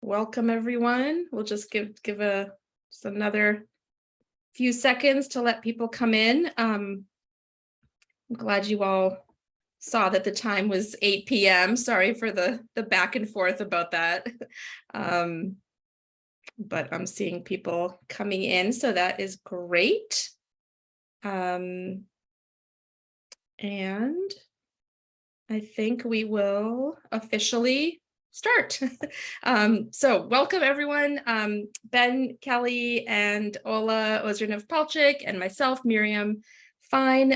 Welcome, everyone. We'll just give just another few seconds to let people come in. I'm glad you all saw that the time was 8 p.m. Sorry for the back and forth about that. But I'm seeing people coming in, so that is great. And I think we will officially start. So welcome everyone. Ben, Kelly, and Ola Ozernov-Palchik and myself, Miriam Fine,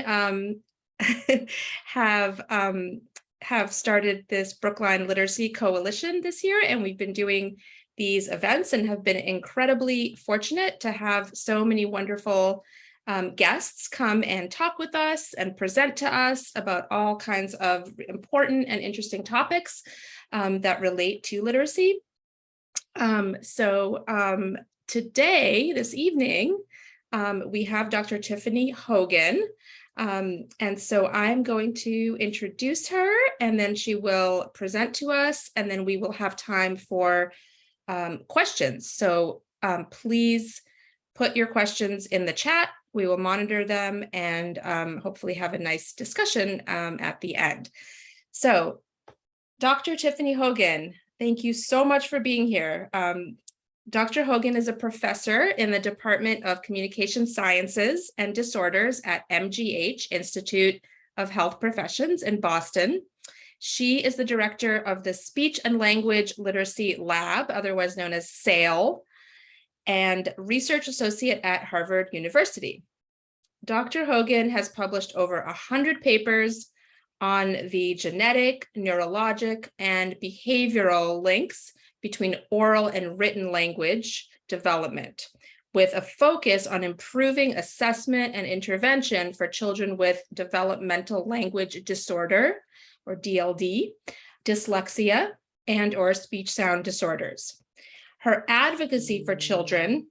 have started this Brookline Literacy Coalition this year, and we've been doing these events and have been incredibly fortunate to have so many wonderful guests come and talk with us and present to us about all kinds of important and interesting topics that relate to literacy. Today, this evening, we have Dr. Tiffany Hogan. And so I'm going to introduce her, and then she will present to us, and then we will have time for questions. So please put your questions in the chat. We will monitor them and hopefully have a nice discussion at the end. So Dr. Tiffany Hogan, thank you so much for being here. Dr. Hogan is a professor in the Department of Communication Sciences and Disorders at MGH Institute of Health Professions in Boston. She is the director of the Speech and Language Literacy Lab, otherwise known as SALE, and research associate at Harvard University. Dr. Hogan has published over 100 papers on the genetic, neurologic, and behavioral links between oral and written language development, with a focus on improving assessment and intervention for children with developmental language disorder, or DLD, dyslexia, and or speech sound disorders. Her advocacy for children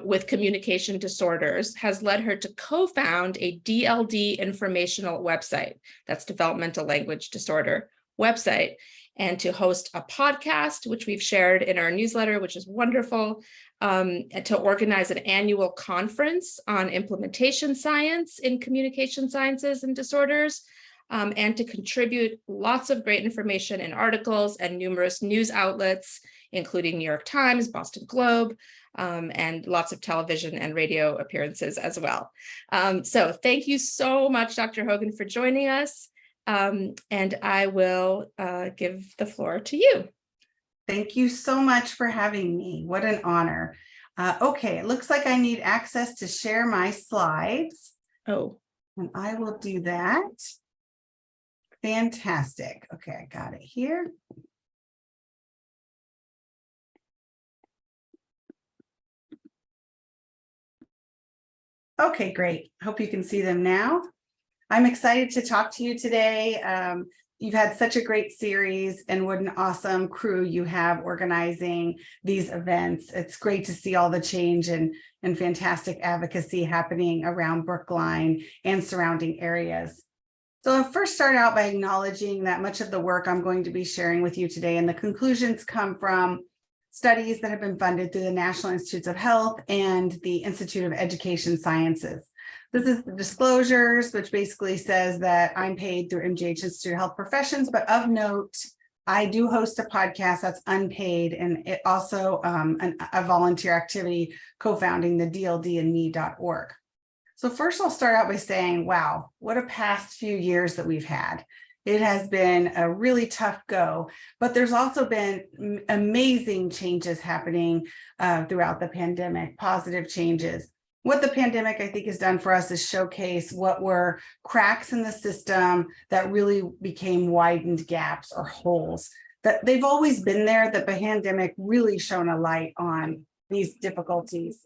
with communication disorders has led her to co-found a DLD informational website, that's developmental language disorder website, and to host a podcast, which we've shared in our newsletter, which is wonderful, and to organize an annual conference on implementation science in communication sciences and disorders, and to contribute lots of great information and articles and numerous news outlets, including New York Times, Boston Globe, and lots of television and radio appearances as well. So thank you so much, Dr. Hogan, for joining us. And I will give the floor to you. Thank you so much for having me. What an honor. Okay, it looks like I need access to share my slides. Oh. And I will do that. Fantastic. Okay, I got it here. Okay, great. Hope you can see them now. I'm excited to talk to you today. You've had such a great series, and what an awesome crew you have organizing these events. It's great to see all the change and fantastic advocacy happening around Brookline and surrounding areas. So I'll first start out by acknowledging that much of the work I'm going to be sharing with you today and the conclusions come from studies that have been funded through the National Institutes of Health and the Institute of Education Sciences. This is the disclosures, which basically says that I'm paid through MGH Institute of Health Professions, but of note, I do host a podcast that's unpaid, and it also a volunteer activity co-founding the dldandme.org. So first I'll start out by saying, wow, what a past few years that we've had. It has been a really tough go, but there's also been amazing changes happening throughout the pandemic, positive changes. What the pandemic, I think, has done for us is showcase what were cracks in the system that really became widened gaps or holes. That they've always been there, that the pandemic really shone a light on these difficulties.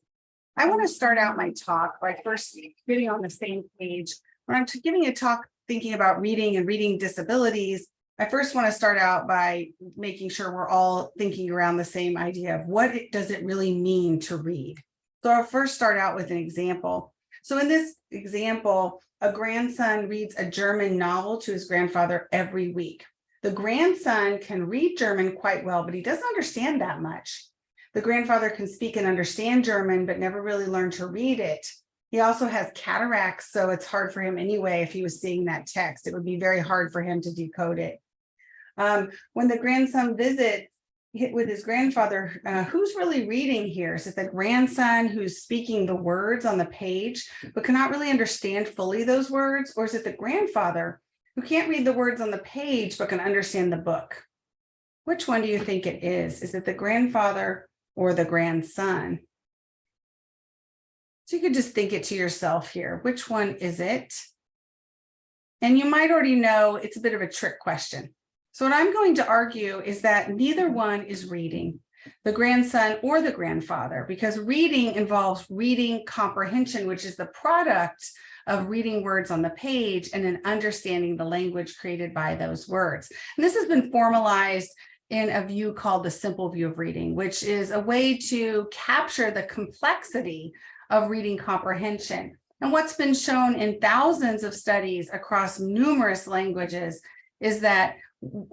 I want to start out my talk by first getting on the same page. When I'm giving a talk thinking about reading and reading disabilities, I first want to start out by making sure we're all thinking around the same idea of what does it really mean to read. So I'll first start out with an example. So in this example, a grandson reads a German novel to his grandfather every week. The grandson can read German quite well, but he doesn't understand that much. The grandfather can speak and understand German, but never really learned to read it. He also has cataracts, so it's hard for him anyway. If he was seeing that text, it would be very hard for him to decode it. When the grandson visits with his grandfather, who's really reading here? Is it the grandson who's speaking the words on the page, but cannot really understand fully those words? Or is it the grandfather who can't read the words on the page, but can understand the book? Which one do you think it is? Is it the grandfather or the grandson? So you could just think it to yourself here. Which one is it? And you might already know it's a bit of a trick question. So what I'm going to argue is that neither one is reading, the grandson or the grandfather, because reading involves reading comprehension, which is the product of reading words on the page and then understanding the language created by those words. And this has been formalized in a view called the simple view of reading, which is a way to capture the complexity of reading comprehension. And what's been shown in thousands of studies across numerous languages is that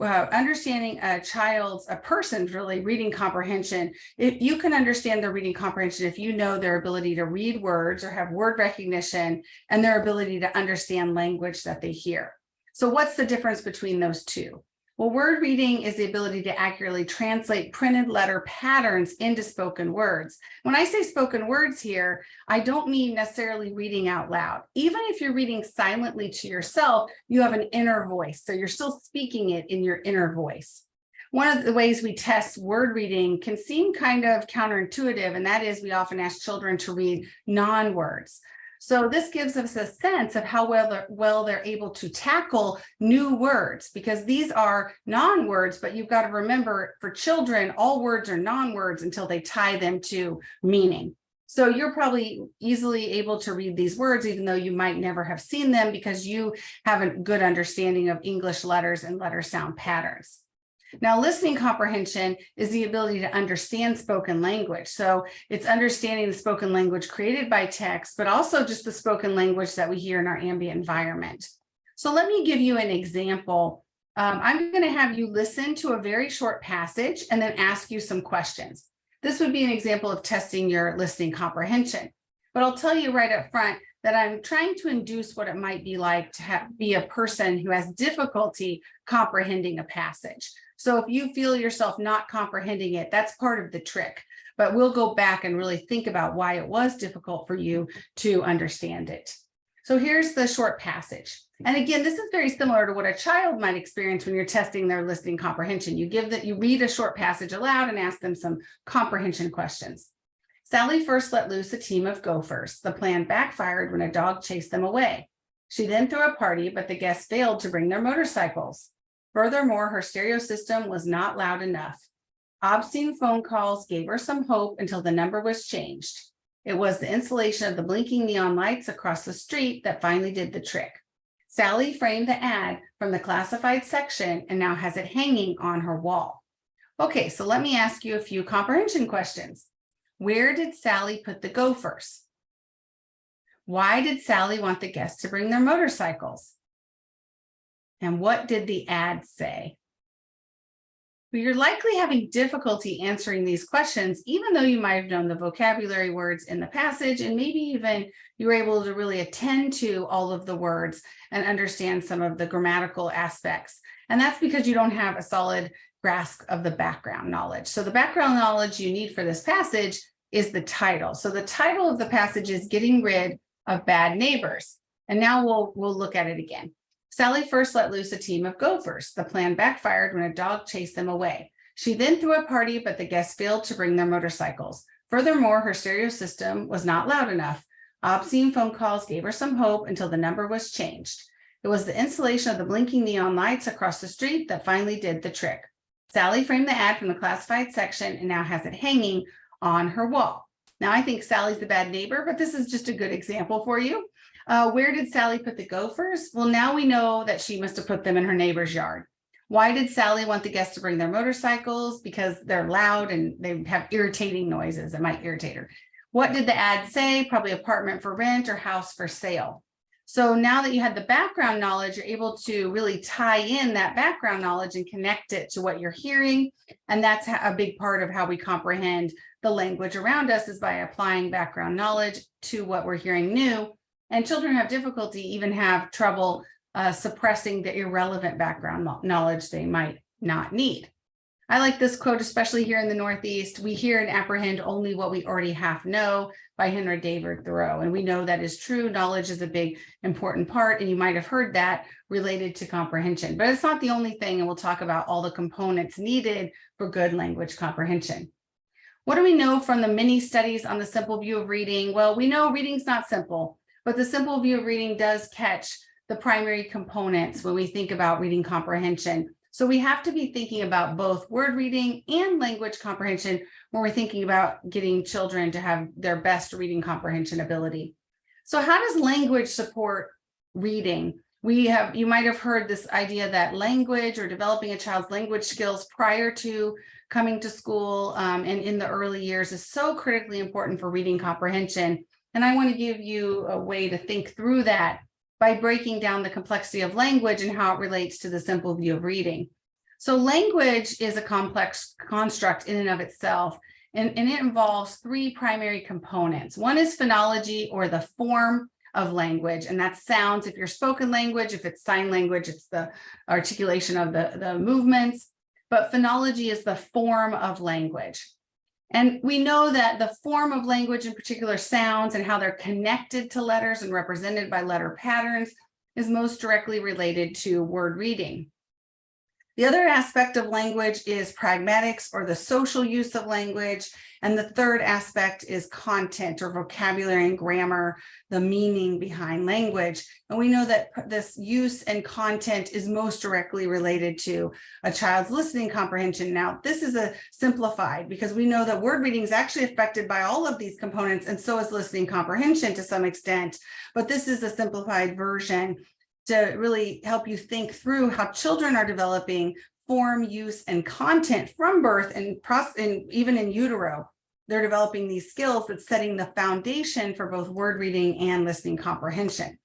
understanding a person's really reading comprehension, if you can understand their reading comprehension, if you know their ability to read words or have word recognition and their ability to understand language that they hear. So what's the difference between those two? Well, word reading is the ability to accurately translate printed letter patterns into spoken words. When I say spoken words here, I don't mean necessarily reading out loud. Even if you're reading silently to yourself, you have an inner voice. So you're still speaking it in your inner voice. One of the ways we test word reading can seem kind of counterintuitive, and that is we often ask children to read non-words. So this gives us a sense of how well they're able to tackle new words, because these are non-words, but you've got to remember for children, all words are non-words until they tie them to meaning. So you're probably easily able to read these words, even though you might never have seen them because you have a good understanding of English letters and letter sound patterns. Now, listening comprehension is the ability to understand spoken language. So it's understanding the spoken language created by text, but also just the spoken language that we hear in our ambient environment. So let me give you an example. I'm going to have you listen to a very short passage and then ask you some questions. This would be an example of testing your listening comprehension. But I'll tell you right up front that I'm trying to induce what it might be like to be a person who has difficulty comprehending a passage. So if you feel yourself not comprehending it, that's part of the trick. But we'll go back and really think about why it was difficult for you to understand it. So here's the short passage. And again, this is very similar to what a child might experience when you're testing their listening comprehension. You read a short passage aloud and ask them some comprehension questions. Sally first let loose a team of gophers. The plan backfired when a dog chased them away. She then threw a party, but the guests failed to bring their motorcycles. Furthermore, her stereo system was not loud enough. Obscene phone calls gave her some hope until the number was changed. It was the installation of the blinking neon lights across the street that finally did the trick. Sally framed the ad from the classified section and now has it hanging on her wall. Okay, so let me ask you a few comprehension questions. Where did Sally put the gophers? Why did Sally want the guests to bring their motorcycles? And what did the ad say? Well, you're likely having difficulty answering these questions, even though you might have known the vocabulary words in the passage, and maybe even you were able to really attend to all of the words and understand some of the grammatical aspects. And that's because you don't have a solid grasp of the background knowledge. So the background knowledge you need for this passage is the title. So the title of the passage is Getting Rid of Bad Neighbors. And now we'll look at it again. Sally first let loose a team of gophers. The plan backfired when a dog chased them away. She then threw a party, but the guests failed to bring their motorcycles. Furthermore, her stereo system was not loud enough. Obscene phone calls gave her some hope until the number was changed. It was the installation of the blinking neon lights across the street that finally did the trick. Sally framed the ad from the classified section and now has it hanging on her wall. Now, I think Sally's the bad neighbor, but this is just a good example for you. Where did Sally put the gophers? Well, now we know that she must have put them in her neighbor's yard. Why did Sally want the guests to bring their motorcycles? Because they're loud and they have irritating noises that might irritate her. What did the ad say? Probably apartment for rent or house for sale. So now that you had the background knowledge, you're able to really tie in that background knowledge and connect it to what you're hearing. And that's a big part of how we comprehend the language around us, is by applying background knowledge to what we're hearing new. And children have difficulty, even have trouble suppressing the irrelevant background knowledge they might not need. I like this quote, especially here in the Northeast: "We hear and apprehend only what we already half know," by Henry David Thoreau. And we know that is true. Knowledge is a big, important part. And you might have heard that related to comprehension, but it's not the only thing. And we'll talk about all the components needed for good language comprehension. What do we know from the many studies on the simple view of reading? Well, we know reading's not simple, but the simple view of reading does catch the primary components when we think about reading comprehension. So we have to be thinking about both word reading and language comprehension when we're thinking about getting children to have their best reading comprehension ability. So how does language support reading? You might have heard this idea that language, or developing a child's language skills prior to coming to school and in the early years, is so critically important for reading comprehension. And I want to give you a way to think through that by breaking down the complexity of language and how it relates to the simple view of reading. So language is a complex construct in and of itself, and it involves three primary components. One is phonology, or the form of language, and that's sounds. If you're spoken language, if it's sign language, it's the articulation of the movements. But phonology is the form of language. And we know that the form of language, in particular sounds and how they're connected to letters and represented by letter patterns, is most directly related to word reading. The other aspect of language is pragmatics, or the social use of language. And the third aspect is content, or vocabulary and grammar, the meaning behind language. And we know that this use and content is most directly related to a child's listening comprehension. Now, this is a simplified, because we know that word reading is actually affected by all of these components, and so is listening comprehension to some extent. But this is a simplified version to really help you think through how children are developing form, use, and content from birth, and even in utero. They're developing these skills that's setting the foundation for both word reading and listening comprehension.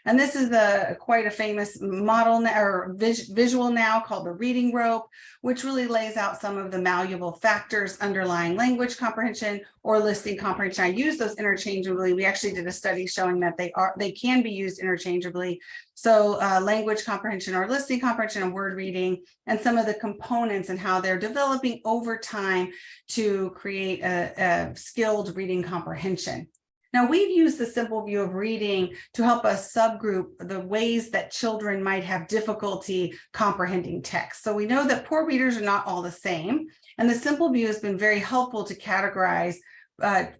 And this is quite a famous model or visual now, called the reading rope, which really lays out some of the malleable factors underlying language comprehension or listening comprehension. I use those interchangeably. We actually did a study showing that they can be used interchangeably. So language comprehension, or listening comprehension, and word reading, and some of the components and how they're developing over time to create a skilled reading comprehension. Now, we've used the simple view of reading to help us subgroup the ways that children might have difficulty comprehending text. So we know that poor readers are not all the same, and the simple view has been very helpful to categorize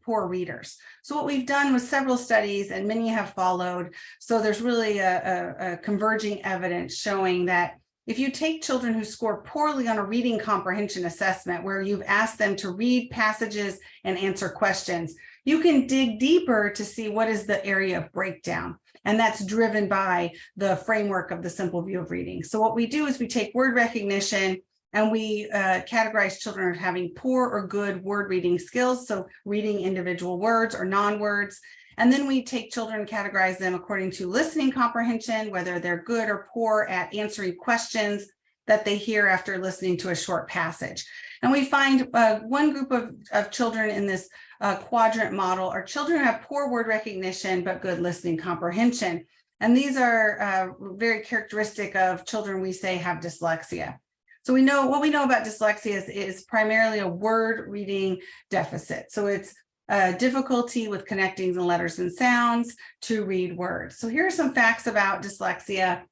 poor readers. So what we've done with several studies, and many have followed, so there's really a converging evidence showing that if you take children who score poorly on a reading comprehension assessment, where you've asked them to read passages and answer questions, you can dig deeper to see what is the area of breakdown. And that's driven by the framework of the simple view of reading. So what we do is we take word recognition, and we categorize children as having poor or good word reading skills, so reading individual words or non-words. And then we take children and categorize them according to listening comprehension, whether they're good or poor at answering questions that they hear after listening to a short passage. And we find one group of children in this quadrant model are children who have poor word recognition but good listening comprehension. And these are very characteristic of children we say have dyslexia. So we know what we know about dyslexia is primarily a word reading deficit. So it's difficulty with connecting the letters and sounds to read words. So here are some facts about dyslexia.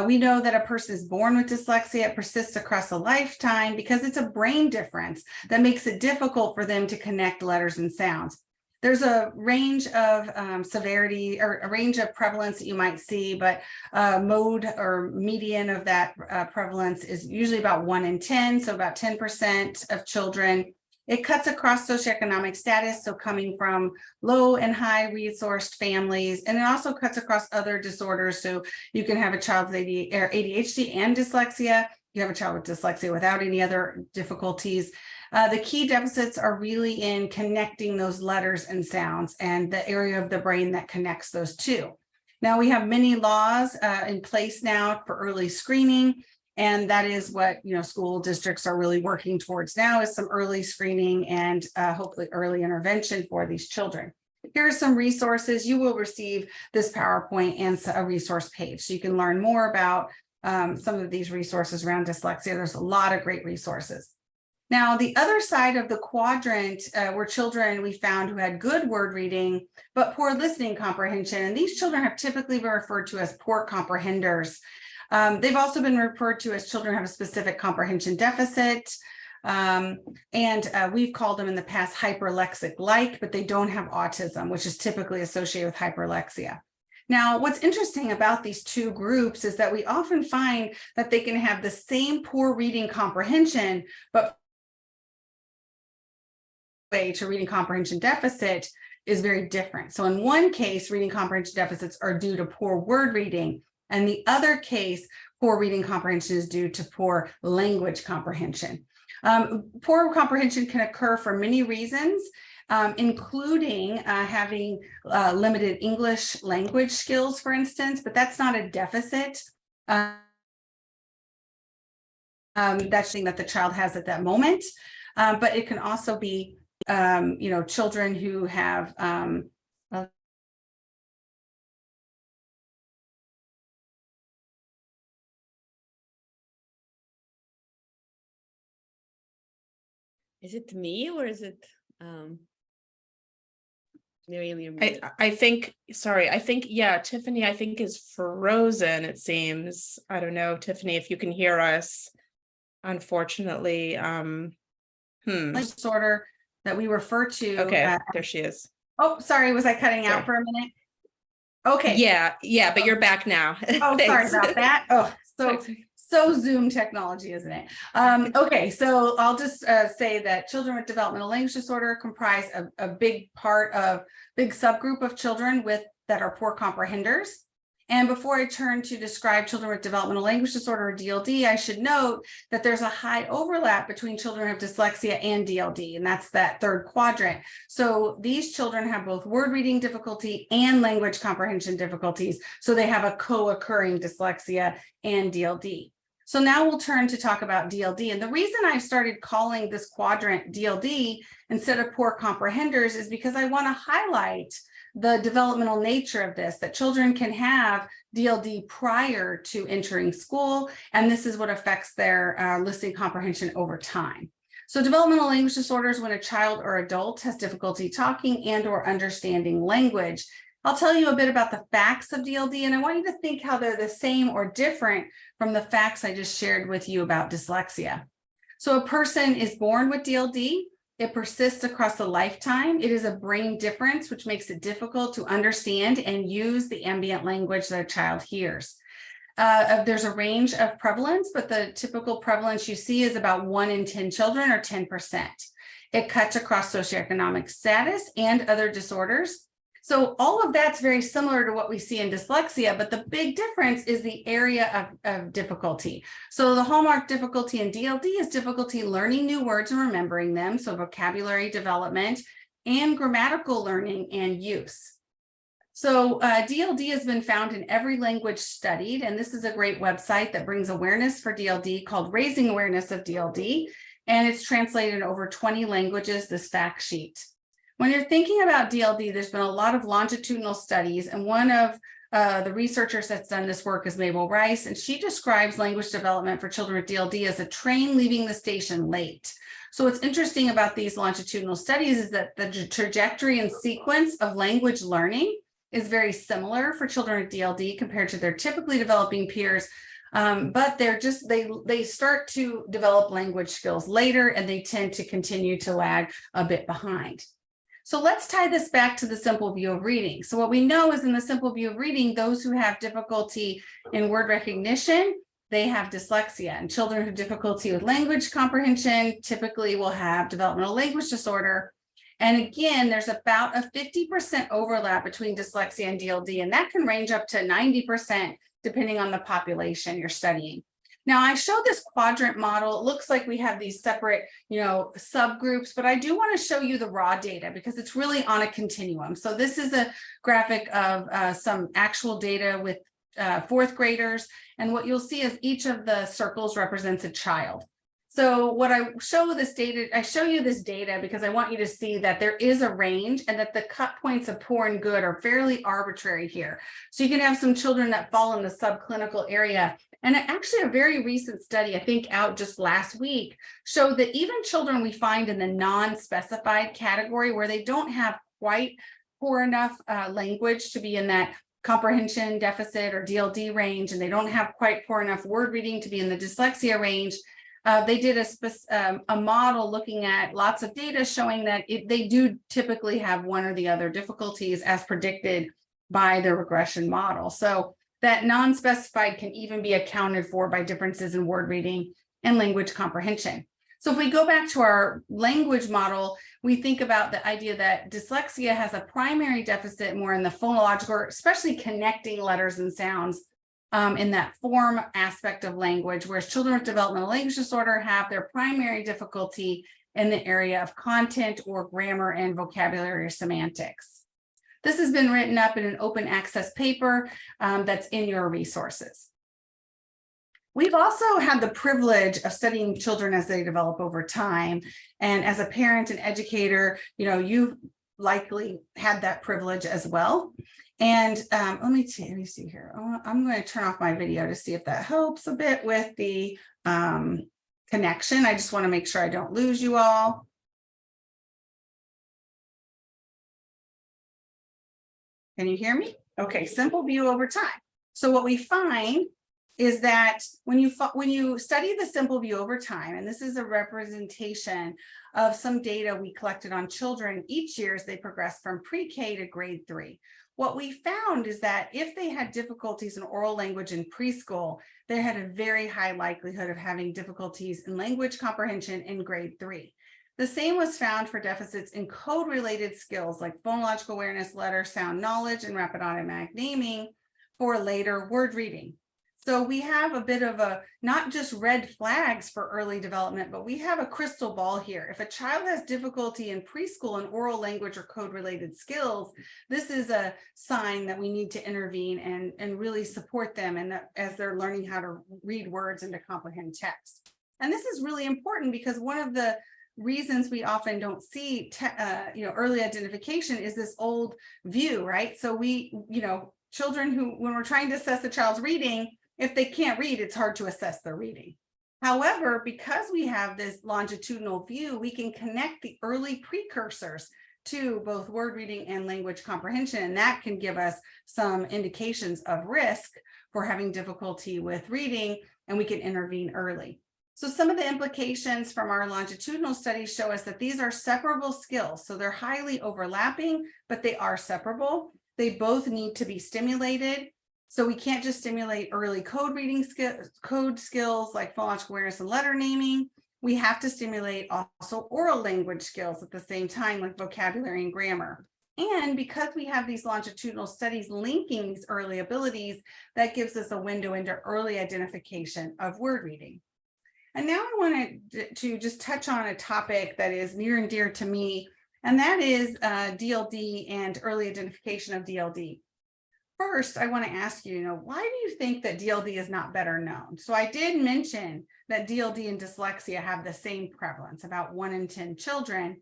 We know that a person is born with dyslexia. It persists across a lifetime because it's a brain difference that makes it difficult for them to connect letters and sounds. There's a range of severity, or a range of prevalence that you might see, but mode or median of that prevalence is usually about 1 in 10, so about 10% of children. It cuts across socioeconomic status, so coming from low and high resourced families, and it also cuts across other disorders. So you can have a child with ADHD and dyslexia. You have a child with dyslexia without any other difficulties. The key deficits are really in connecting those letters and sounds and the area of the brain that connects those two. Now we have many laws in place now for early screening. And that is what, school districts are really working towards now, is some early screening and hopefully early intervention for these children. Here are some resources. You will receive this PowerPoint and a resource page, so you can learn more about some of these resources around dyslexia. There's a lot of great resources. Now, the other side of the quadrant were children we found who had good word reading, but poor listening comprehension. And these children have typically been referred to as poor comprehenders. They've also been referred to as children who have a specific comprehension deficit. We've called them in the past hyperlexic-like, but they don't have autism, which is typically associated with hyperlexia. Now, what's interesting about these two groups is that we often find that they can have the same poor reading comprehension, but way to reading comprehension deficit is very different. So in one case, reading comprehension deficits are due to poor word reading. And the other case, poor reading comprehension is due to poor language comprehension. Poor comprehension can occur for many reasons, including having limited English language skills, for instance, but that's not a deficit. That's something that the child has at that moment. But it can also be, children who have Is it me or is it Miriam? I think, yeah, Tiffany, I think is frozen, it seems. I don't know, Tiffany, if you can hear us, unfortunately. Disorder that we refer to. Okay, there she is. Oh, sorry, was I cutting out for a minute? Okay. Yeah, but you're back now. Oh, sorry about that. Oh, so Zoom technology, isn't it? Okay, so I'll just say that children with developmental language disorder comprise a big subgroup of children that are poor comprehenders. And before I turn to describe children with developmental language disorder or DLD, I should note that there's a high overlap between children who have dyslexia and DLD, and that's that third quadrant. So these children have both word reading difficulty and language comprehension difficulties. So they have a co-occurring dyslexia and DLD. So now we'll turn to talk about DLD. And the reason I started calling this quadrant DLD instead of poor comprehenders is because I want to highlight the developmental nature of this, that children can have DLD prior to entering school, and this is what affects their listening comprehension over time. So developmental language disorders when a child or adult has difficulty talking and or understanding language. I'll tell you a bit about the facts of DLD, and I want you to think how they're the same or different from the facts I just shared with you about dyslexia. So a person is born with DLD. It persists across a lifetime. It is a brain difference, which makes it difficult to understand and use the ambient language that a child hears. There's a range of prevalence, but the typical prevalence you see is about 1 in 10 children, or 10%. It cuts across socioeconomic status and other disorders. So all of that's very similar to what we see in dyslexia, but the big difference is the area of difficulty. So the hallmark difficulty in DLD is difficulty learning new words and remembering them, so vocabulary development and grammatical learning and use. So DLD has been found in every language studied, and this is a great website that brings awareness for DLD called Raising Awareness of DLD, and it's translated in over 20 languages, this fact sheet. When you're thinking about DLD, there's been a lot of longitudinal studies, and one of the researchers that's done this work is Mabel Rice, and she describes language development for children with DLD as a train leaving the station late. So what's interesting about these longitudinal studies is that the trajectory and sequence of language learning is very similar for children with DLD compared to their typically developing peers, but they start to develop language skills later, and they tend to continue to lag a bit behind. So let's tie this back to the simple view of reading. So what we know is in the simple view of reading, those who have difficulty in word recognition, they have dyslexia, and children who have difficulty with language comprehension typically will have developmental language disorder. And again, there's about a 50% overlap between dyslexia and DLD, and that can range up to 90% depending on the population you're studying. Now I showed this quadrant model. It looks like we have these separate, subgroups, but I do want to show you the raw data because it's really on a continuum. So this is a graphic of some actual data with fourth graders. And what you'll see is each of the circles represents a child. So what I show you this data because I want you to see that there is a range and that the cut points of poor and good are fairly arbitrary here. So you can have some children that fall in the subclinical area. And actually a very recent study, I think out just last week, showed that even children we find in the non-specified category where they don't have quite poor enough language to be in that comprehension deficit or DLD range, and they don't have quite poor enough word reading to be in the dyslexia range, they did a model looking at lots of data showing that they do typically have one or the other difficulties as predicted by the regression model. So that non-specified can even be accounted for by differences in word reading and language comprehension. So if we go back to our language model, we think about the idea that dyslexia has a primary deficit more in the phonological, especially connecting letters and sounds in that form aspect of language, whereas children with developmental language disorder have their primary difficulty in the area of content or grammar and vocabulary or semantics. This has been written up in an open access paper that's in your resources. We've also had the privilege of studying children as they develop over time. And as a parent and educator, you've likely had that privilege as well. And let me see here. I'm going to turn off my video to see if that helps a bit with the connection. I just want to make sure I don't lose you all. Can you hear me? Okay, simple view over time. So what we find is that when you study the simple view over time, and this is a representation of some data we collected on children each year as they progress from pre-K to grade 3. What we found is that if they had difficulties in oral language in preschool, they had a very high likelihood of having difficulties in language comprehension in grade 3. The same was found for deficits in code-related skills like phonological awareness, letter, sound knowledge, and rapid automatic naming for later word reading. So we have a bit of a, not just red flags for early development, but we have a crystal ball here. If a child has difficulty in preschool in oral language or code-related skills, this is a sign that we need to intervene and really support them as they're learning how to read words and to comprehend text. And this is really important because one of the reasons we often don't see early identification is this old view, right? So children who, when we're trying to assess a child's reading, if they can't read, it's hard to assess their reading. However, because we have this longitudinal view, we can connect the early precursors to both word reading and language comprehension, and that can give us some indications of risk for having difficulty with reading, and we can intervene early. So some of the implications from our longitudinal studies show us that these are separable skills. So they're highly overlapping, but they are separable. They both need to be stimulated. So we can't just stimulate early code reading code skills like phonological awareness and letter naming. We have to stimulate also oral language skills at the same time, like vocabulary and grammar. And because we have these longitudinal studies linking these early abilities, that gives us a window into early identification of word reading. And now I wanted to just touch on a topic that is near and dear to me, and that is DLD and early identification of DLD. First, I want to ask you, why do you think that DLD is not better known? So I did mention that DLD and dyslexia have the same prevalence, about 1 in 10 children.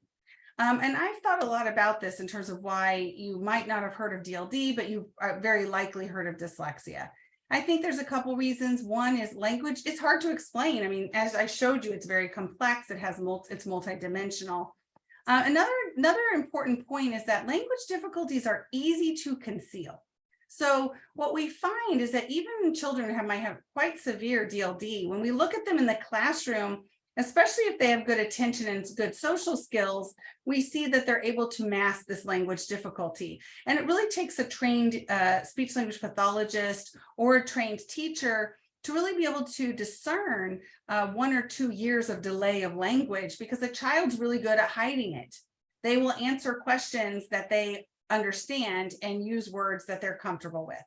And I've thought a lot about this in terms of why you might not have heard of DLD, but you are very likely heard of dyslexia. I think there's a couple reasons. One is language. It's hard to explain. I mean, as I showed you, it's very complex. It's multidimensional. Another important point is that language difficulties are easy to conceal. So what we find is that even children who might have quite severe DLD, when we look at them in the classroom, especially if they have good attention and good social skills, we see that they're able to mask this language difficulty. And it really takes a trained speech language pathologist or a trained teacher to really be able to discern 1 or 2 years of delay of language, because the child's really good at hiding it. They will answer questions that they understand and use words that they're comfortable with.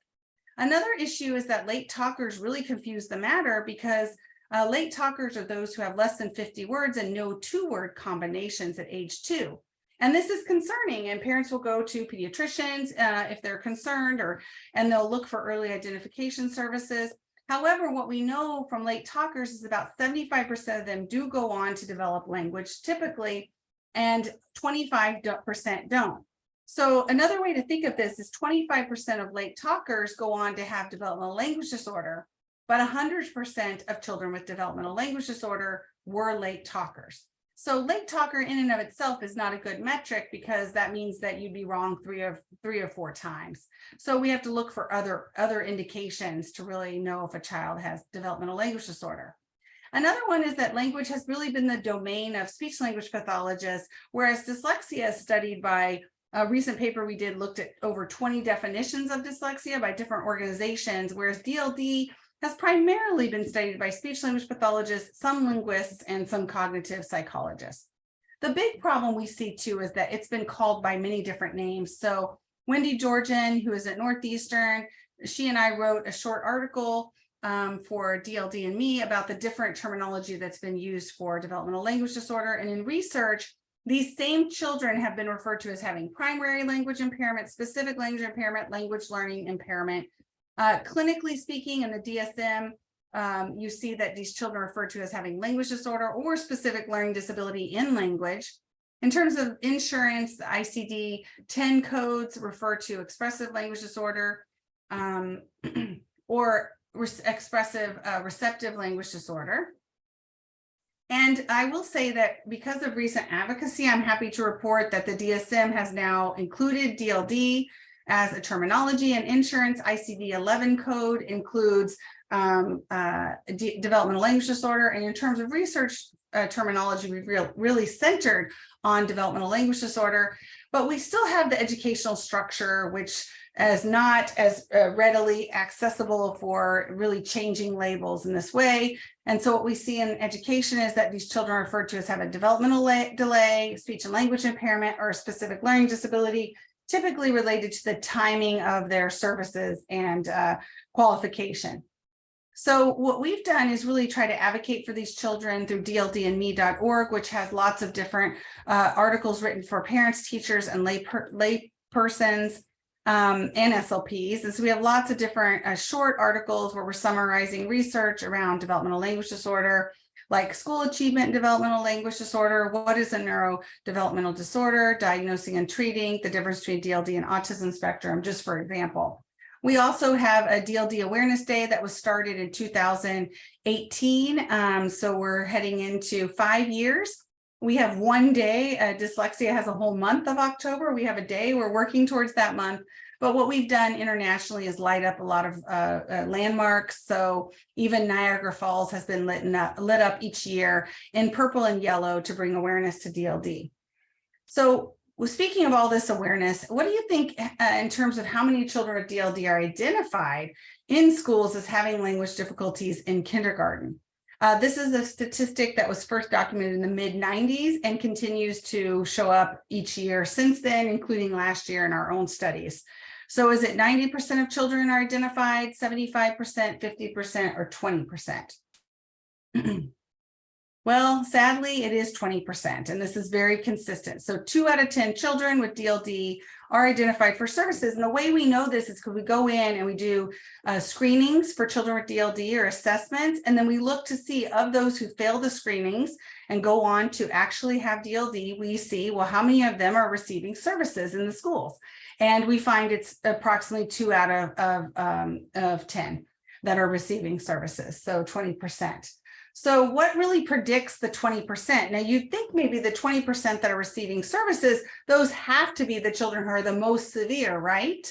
Another issue is that late talkers really confuse the matter because Late talkers are those who have less than 50 words and no 2-word combinations at age 2. And this is concerning, and parents will go to pediatricians if they're concerned, and they'll look for early identification services. However, what we know from late talkers is about 75% of them do go on to develop language typically, and 25% don't. So another way to think of this is 25% of late talkers go on to have developmental language disorder, but 100% of children with developmental language disorder were late talkers. So late talker in and of itself is not a good metric, because that means that you'd be wrong three or four times. So we have to look for other indications to really know if a child has developmental language disorder. Another one is that language has really been the domain of speech language pathologists, whereas dyslexia, studied by a recent paper we did, looked at over 20 definitions of dyslexia by different organizations, whereas DLD has primarily been studied by speech language pathologists, some linguists, and some cognitive psychologists. The big problem we see too is that it's been called by many different names. So Wendy Georgian, who is at Northeastern, she and I wrote a short article for DLD and me about the different terminology that's been used for developmental language disorder. And in research, these same children have been referred to as having primary language impairment, specific language impairment, language learning impairment. Clinically speaking, in the DSM, you see that these children are referred to as having language disorder or specific learning disability in language. In terms of insurance, the ICD-10 codes refer to expressive language disorder or expressive receptive language disorder. And I will say that because of recent advocacy, I'm happy to report that the DSM has now included DLD as a terminology, and insurance ICD-11 code includes developmental language disorder. And in terms of research terminology, we've really centered on developmental language disorder, but we still have the educational structure, which is not as readily accessible for really changing labels in this way. And so what we see in education is that these children are referred to as having developmental delay, speech and language impairment, or specific learning disability, typically related to the timing of their services and qualification. So what we've done is really try to advocate for these children through dldandme.org, which has lots of different articles written for parents, teachers, and lay persons and SLPs. And so we have lots of different short articles where we're summarizing research around developmental language disorder, like school achievement and developmental language disorder, what is a neurodevelopmental disorder, diagnosing and treating, the difference between DLD and autism spectrum, just for example. We also have a DLD Awareness Day that was started in 2018. So we're heading into 5 years. We have one day. Dyslexia has a whole month of October. We have a day. We're working towards that month. But what we've done internationally is light up a lot of landmarks. So even Niagara Falls has been lit up each year in purple and yellow to bring awareness to DLD. So speaking of all this awareness, what do you think in terms of how many children with DLD are identified in schools as having language difficulties in kindergarten? This is a statistic that was first documented in the mid-90s and continues to show up each year since then, including last year in our own studies. So is it 90% of children are identified, 75%, 50%, or 20%? Well, sadly, it is 20%, and this is very consistent. So 2 out of 10 children with DLD are identified for services. And the way we know this is because we go in and we do screenings for children with DLD or assessments, and then we look to see of those who fail the screenings and go on to actually have DLD, we see, well, how many of them are receiving services in the schools? And we find it's approximately 2 out of 10 that are receiving services, so 20%. So what really predicts the 20%? Now, you'd think maybe the 20% that are receiving services, those have to be the children who are the most severe, right?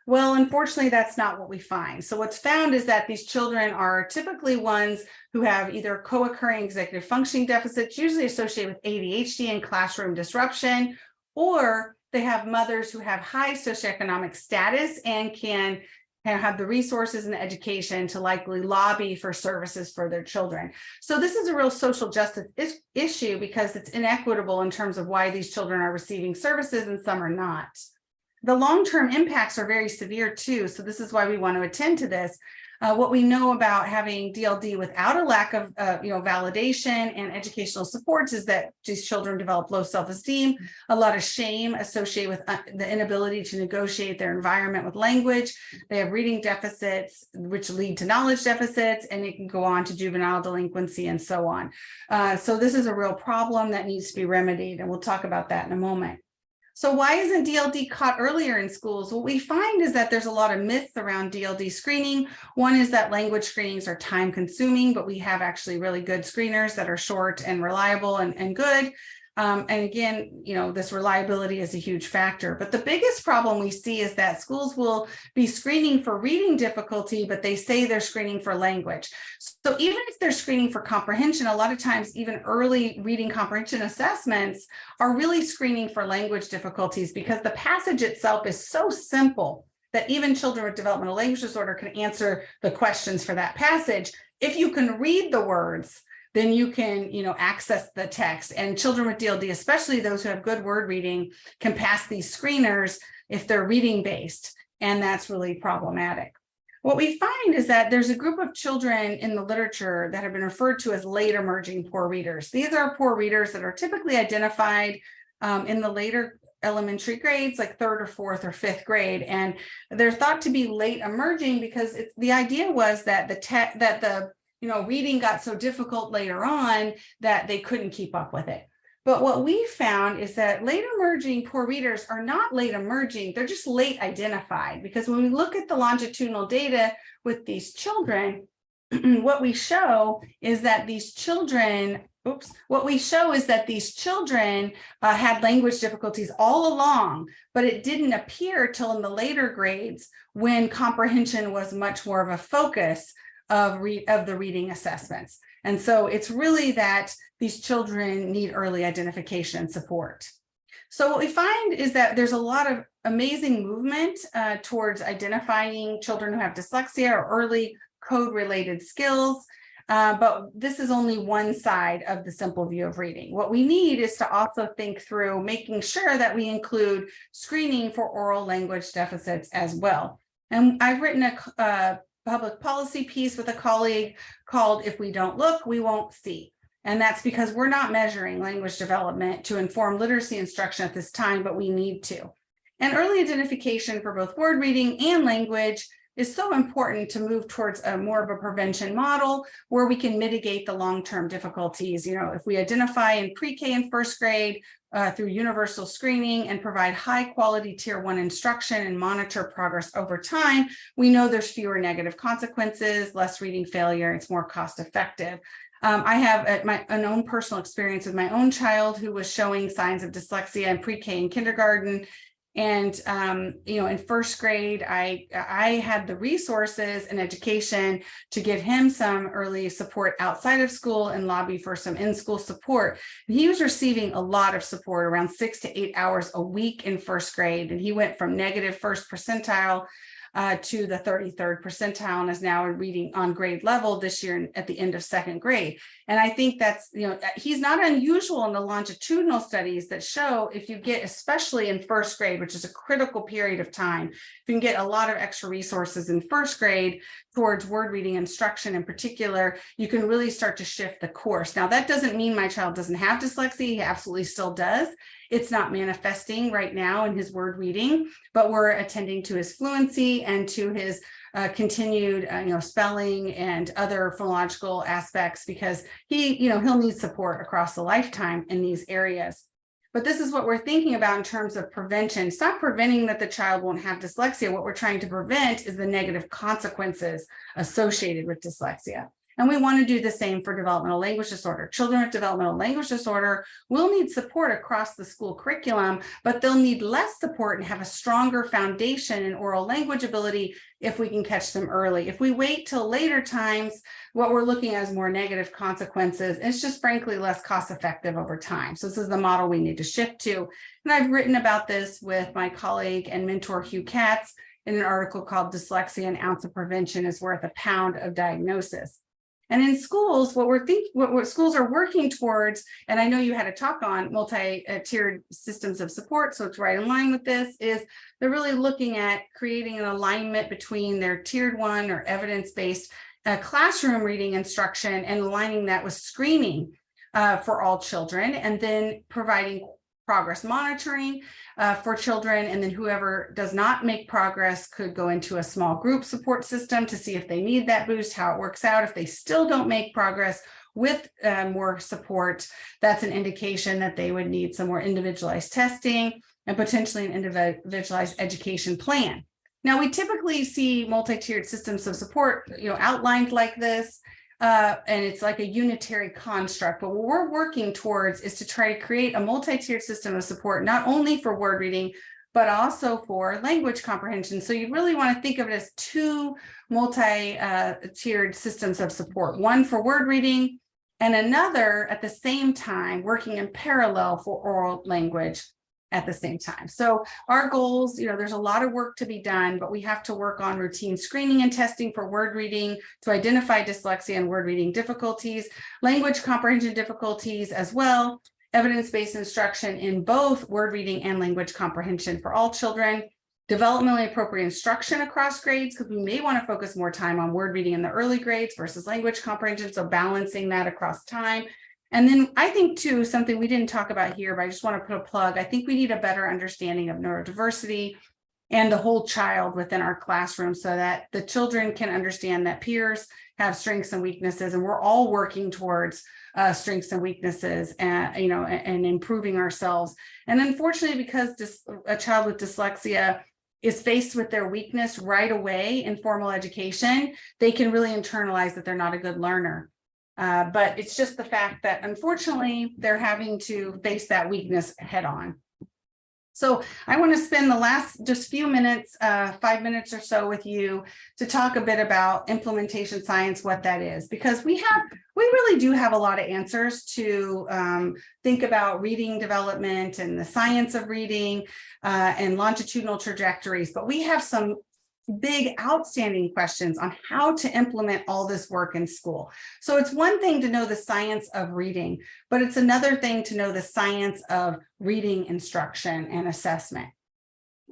Well, unfortunately, that's not what we find. So what's found is that these children are typically ones who have either co-occurring executive functioning deficits, usually associated with ADHD and classroom disruption, or they have mothers who have high socioeconomic status and can have the resources and the education to likely lobby for services for their children. So this is a real social justice issue because it's inequitable in terms of why these children are receiving services and some are not. The long-term impacts are very severe too. So this is why we want to attend to this. What we know about having DLD without a lack of validation and educational supports is that these children develop low self-esteem, a lot of shame associated with the inability to negotiate their environment with language. They have reading deficits, which lead to knowledge deficits, and it can go on to juvenile delinquency and so on. So this is a real problem that needs to be remedied, and we'll talk about that in a moment. So why isn't DLD caught earlier in schools? What we find is that there's a lot of myths around DLD screening. One is that language screenings are time consuming, but we have actually really good screeners that are short and reliable and good. And again, this reliability is a huge factor. But the biggest problem we see is that schools will be screening for reading difficulty, but they say they're screening for language. So even if they're screening for comprehension, a lot of times even early reading comprehension assessments are really screening for language difficulties because the passage itself is so simple that even children with developmental language disorder can answer the questions for that passage. If you can read the words, then you can, access the text. And children with DLD, especially those who have good word reading, can pass these screeners if they're reading based, and that's really problematic. What we find is that there's a group of children in the literature that have been referred to as late emerging poor readers. These are poor readers that are typically identified in the later elementary grades, like 3rd or 4th or 5th grade, and they're thought to be late emerging because the idea was that the reading got so difficult later on that they couldn't keep up with it. But what we found is that late emerging poor readers are not late emerging, they're just late identified. Because when we look at the longitudinal data with these children, what we show is that these children had language difficulties all along, but it didn't appear till in the later grades when comprehension was much more of a focus of the reading assessments. And so it's really that these children need early identification and support. So what we find is that there's a lot of amazing movement towards identifying children who have dyslexia or early code-related skills, but this is only one side of the simple view of reading. What we need is to also think through making sure that we include screening for oral language deficits as well. And I've written a public policy piece with a colleague called "If We Don't Look, We Won't See." And that's because we're not measuring language development to inform literacy instruction at this time, but we need to. And early identification for both word reading and language is so important to move towards a more of a prevention model where we can mitigate the long-term difficulties. If we identify in pre-K and 1st grade through universal screening and provide high quality tier 1 instruction and monitor progress over time, we know there's fewer negative consequences, less reading failure, it's more cost effective. I have an own personal experience with my own child who was showing signs of dyslexia in pre-K and kindergarten. And, in 1st grade, I had the resources and education to give him some early support outside of school and lobby for some in-school support. And he was receiving a lot of support, around 6 to 8 hours a week in 1st grade. And he went from negative 1st percentile to the 33rd percentile and is now reading on grade level this year at the end of 2nd grade. And I think that's, he's not unusual in the longitudinal studies that show if you get, especially in 1st grade, which is a critical period of time, if you can get a lot of extra resources in 1st grade towards word reading instruction in particular, you can really start to shift the course. Now, that doesn't mean my child doesn't have dyslexia. He absolutely still does. It's not manifesting right now in his word reading, but we're attending to his fluency and to his continued, spelling and other phonological aspects, because he'll need support across the lifetime in these areas. But this is what we're thinking about in terms of prevention. It's not preventing that the child won't have dyslexia. What we're trying to prevent is the negative consequences associated with dyslexia. And we want to do the same for developmental language disorder. Children with developmental language disorder will need support across the school curriculum, but they'll need less support and have a stronger foundation in oral language ability if we can catch them early. If we wait till later times, what we're looking at is more negative consequences. It's just frankly less cost effective over time. So this is the model we need to shift to. And I've written about this with my colleague and mentor Hugh Katz in an article called "Dyslexia: An Ounce of Prevention is Worth a Pound of Diagnosis." And in schools, what schools are working towards, and I know you had a talk on multi-tiered systems of support, so it's right in line with this, is they're really looking at creating an alignment between their tiered one or evidence-based classroom reading instruction and aligning that with screening for all children, and then providing progress monitoring for children. And then whoever does not make progress could go into a small group support system to see if they need that boost, how it works out. If they still don't make progress with more support, that's an indication that they would need some more individualized testing and potentially an individualized education plan. Now, we typically see multi-tiered systems of support, outlined like this. And it's like a unitary construct, but what we're working towards is to try to create a multi-tiered system of support, not only for word reading, but also for language comprehension. So you really want to think of it as two multi-tiered systems of support, one for word reading and another at the same time working in parallel for oral language at the same time. So our goals, there's a lot of work to be done, but we have to work on routine screening and testing for word reading to identify dyslexia and word reading difficulties, language comprehension difficulties as well, evidence-based instruction in both word reading and language comprehension for all children, developmentally appropriate instruction across grades, because we may want to focus more time on word reading in the early grades versus language comprehension, so balancing that across time. And then I think too, something we didn't talk about here, but I just want to put a plug. I think we need a better understanding of neurodiversity and the whole child within our classroom so that the children can understand that peers have strengths and weaknesses, and we're all working towards strengths and weaknesses and improving ourselves. And unfortunately, because a child with dyslexia is faced with their weakness right away in formal education, they can really internalize that they're not a good learner. But it's just the fact that unfortunately they're having to face that weakness head on. So I want to spend the last just few minutes, 5 minutes or so with you to talk a bit about implementation science, what that is, because we really do have a lot of answers to think about reading development and the science of reading and longitudinal trajectories, but we have some big outstanding questions on how to implement all this work in school. So it's one thing to know the science of reading, but it's another thing to know the science of reading instruction and assessment.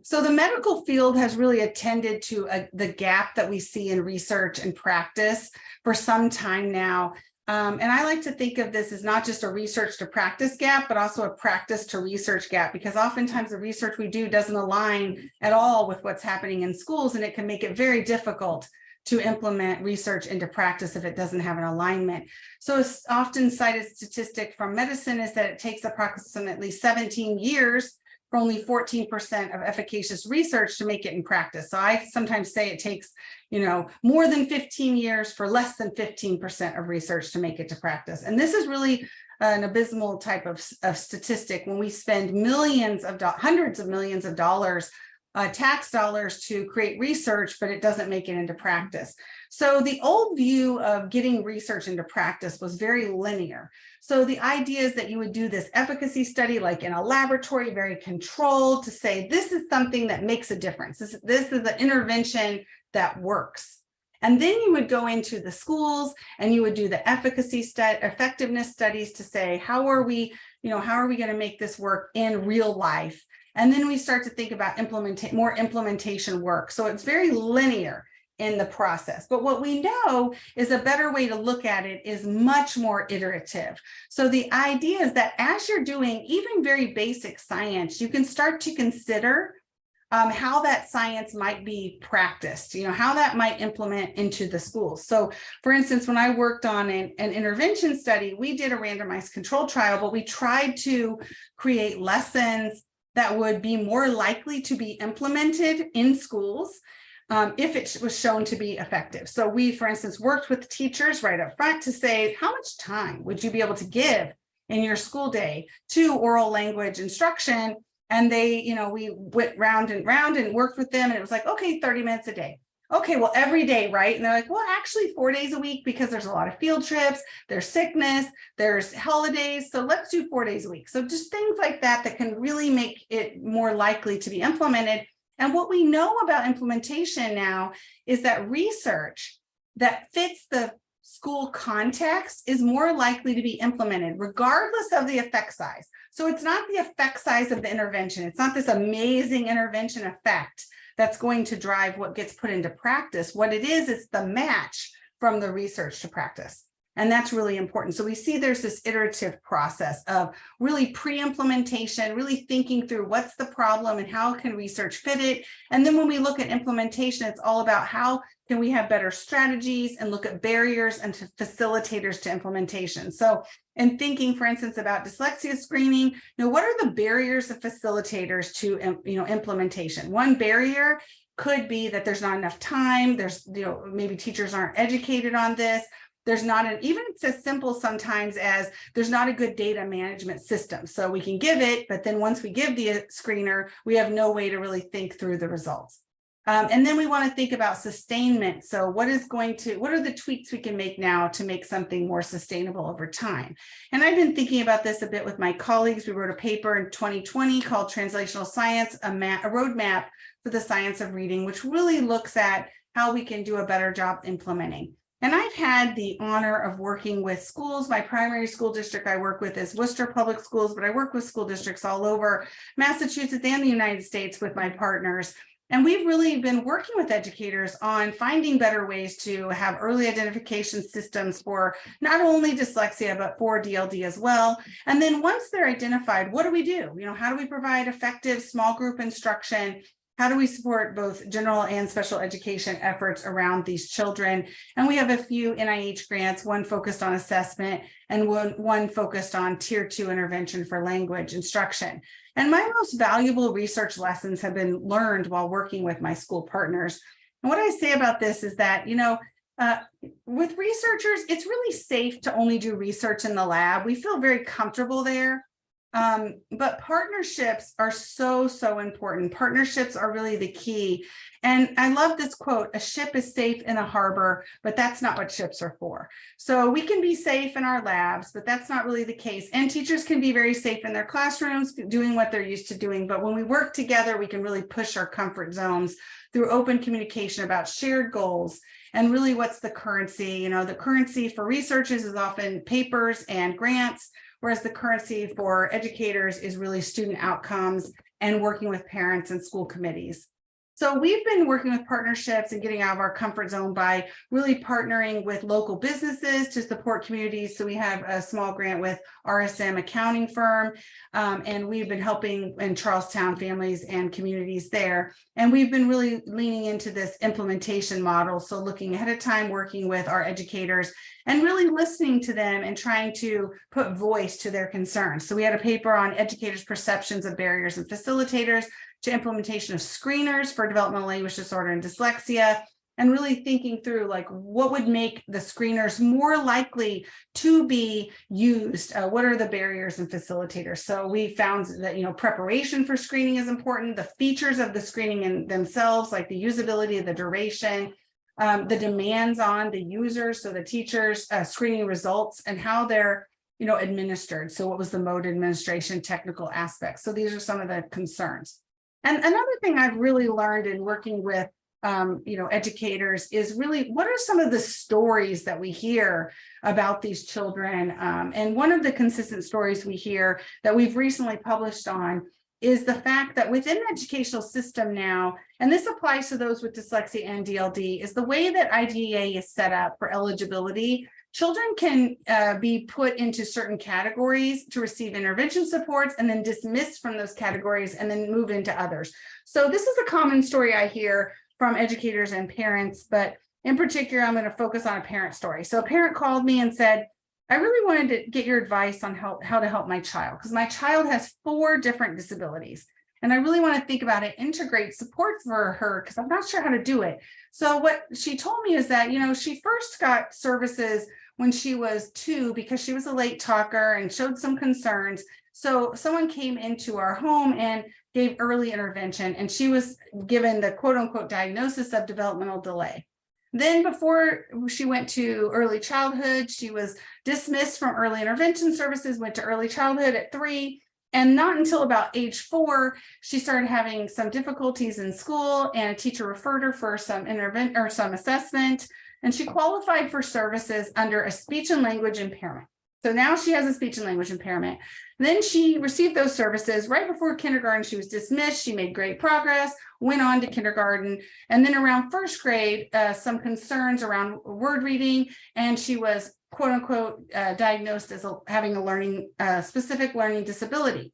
So the medical field has really attended to the gap that we see in research and practice for some time now. And I like to think of this as not just a research to practice gap, but also a practice to research gap, because oftentimes the research we do doesn't align at all with what's happening in schools, and it can make it very difficult to implement research into practice if it doesn't have an alignment. So a often cited statistic from medicine is that it takes approximately 17 years for only 14% of efficacious research to make it in practice. So I sometimes say it takes, more than 15 years for less than 15% of research to make it to practice. And this is really an abysmal type of statistic when we spend hundreds of millions of dollars, tax dollars to create research, but it doesn't make it into practice. So the old view of getting research into practice was very linear. So the idea is that you would do this efficacy study like in a laboratory, very controlled, to say this is something that makes a difference. This is an intervention that works. And then you would go into the schools and you would do the effectiveness studies to say, how are we going to make this work in real life? And then we start to think about more implementation work. So it's very linear in the process. But what we know is a better way to look at it is much more iterative. So the idea is that as you're doing even very basic science, you can start to consider how that science might be practiced, how that might implement into the schools. So for instance, when I worked on an intervention study, we did a randomized control trial, but we tried to create lessons that would be more likely to be implemented in schools if it was shown to be effective. So we, for instance, worked with teachers right up front to say, how much time would you be able to give in your school day to oral language instruction? And they, we went round and round and worked with them. And it was like, okay, 30 minutes a day. Okay, well, every day, right? And they're like, well, actually 4 days a week, because there's a lot of field trips, there's sickness, there's holidays. So let's do 4 days a week. So just things like that can really make it more likely to be implemented. And what we know about implementation now is that research that fits the school context is more likely to be implemented regardless of the effect size. So it's not the effect size of the intervention. It's not this amazing intervention effect that's going to drive what gets put into practice. What it is the match from the research to practice. And that's really important. So we see there's this iterative process of really pre-implementation, really thinking through what's the problem and how can research fit it. And then when we look at implementation, it's all about how can we have better strategies and look at barriers and to facilitators to implementation. So in thinking, for instance, about dyslexia screening, what are the barriers of facilitators to implementation? One barrier could be that there's not enough time. There's maybe teachers aren't educated on this. There's not even it's as simple sometimes as there's not a good data management system. So we can give it, but then once we give the screener, we have no way to really think through the results. And then we want to think about sustainment. So what are the tweaks we can make now to make something more sustainable over time? And I've been thinking about this a bit with my colleagues. We wrote a paper in 2020 called Translational Science, a roadmap for the science of reading, which really looks at how we can do a better job implementing. And I've had the honor of working with schools. My primary school district I work with is Worcester Public Schools, but I work with school districts all over Massachusetts and the United States with my partners. And we've really been working with educators on finding better ways to have early identification systems for not only dyslexia, but for DLD as well. And then once they're identified, what do we do? How do we provide effective small group instruction? How do we support both general and special education efforts around these children? And we have a few NIH grants, one focused on assessment and one focused on tier 2 intervention for language instruction. And my most valuable research lessons have been learned while working with my school partners. And what I say about this is that, with researchers, it's really safe to only do research in the lab. We feel very comfortable there. But partnerships are so important. Partnerships are really the key. And I love this quote, a ship is safe in a harbor, but that's not what ships are for. So we can be safe in our labs, but that's not really the case. And teachers can be very safe in their classrooms doing what they're used to doing. But when we work together, we can really push our comfort zones through open communication about shared goals. And really, what's the currency? The currency for researchers is often papers and grants, whereas the currency for educators is really student outcomes and working with parents and school committees. So we've been working with partnerships and getting out of our comfort zone by really partnering with local businesses to support communities. So we have a small grant with RSM accounting firm, and we've been helping in Charlestown families and communities there. And we've been really leaning into this implementation model. So looking ahead of time, working with our educators and really listening to them and trying to put voice to their concerns. So we had a paper on educators' perceptions of barriers and facilitators to implementation of screeners for developmental language disorder and dyslexia, and really thinking through what would make the screeners more likely to be used. What are the barriers and facilitators? So we found that preparation for screening is important. The features of the screening in themselves, like the usability, the duration, the demands on the users, so the teachers, screening results, and how they're administered. So what was the mode administration, technical aspects? So these are some of the concerns. And another thing I've really learned in working with educators is really what are some of the stories that we hear about these children. And one of the consistent stories we hear that we've recently published on is the fact that within the educational system now, and this applies to those with dyslexia and DLD, is the way that IDEA is set up for eligibility. Children can be put into certain categories to receive intervention supports and then dismissed from those categories and then move into others. So this is a common story I hear from educators and parents, but in particular, I'm going to focus on a parent story. So a parent called me and said, I really wanted to get your advice on how to help my child, because my child has 4 different disabilities. And I really want to think about it, integrate support for her, because I'm not sure how to do it. So what she told me is that, she first got services when she was 2 because she was a late talker and showed some concerns. So someone came into our home and gave early intervention, and she was given the quote unquote diagnosis of developmental delay. Then before she went to early childhood, she was dismissed from early intervention services, went to early childhood at 3. And not until about age 4, she started having some difficulties in school, and a teacher referred her for some assessment. and she qualified for services under a speech and language impairment. So now she has a speech and language impairment. Then she received those services right before kindergarten. She was dismissed. She made great progress, went on to kindergarten. And then around first grade, some concerns around word reading, and she was quote unquote diagnosed as having a learning specific learning disability.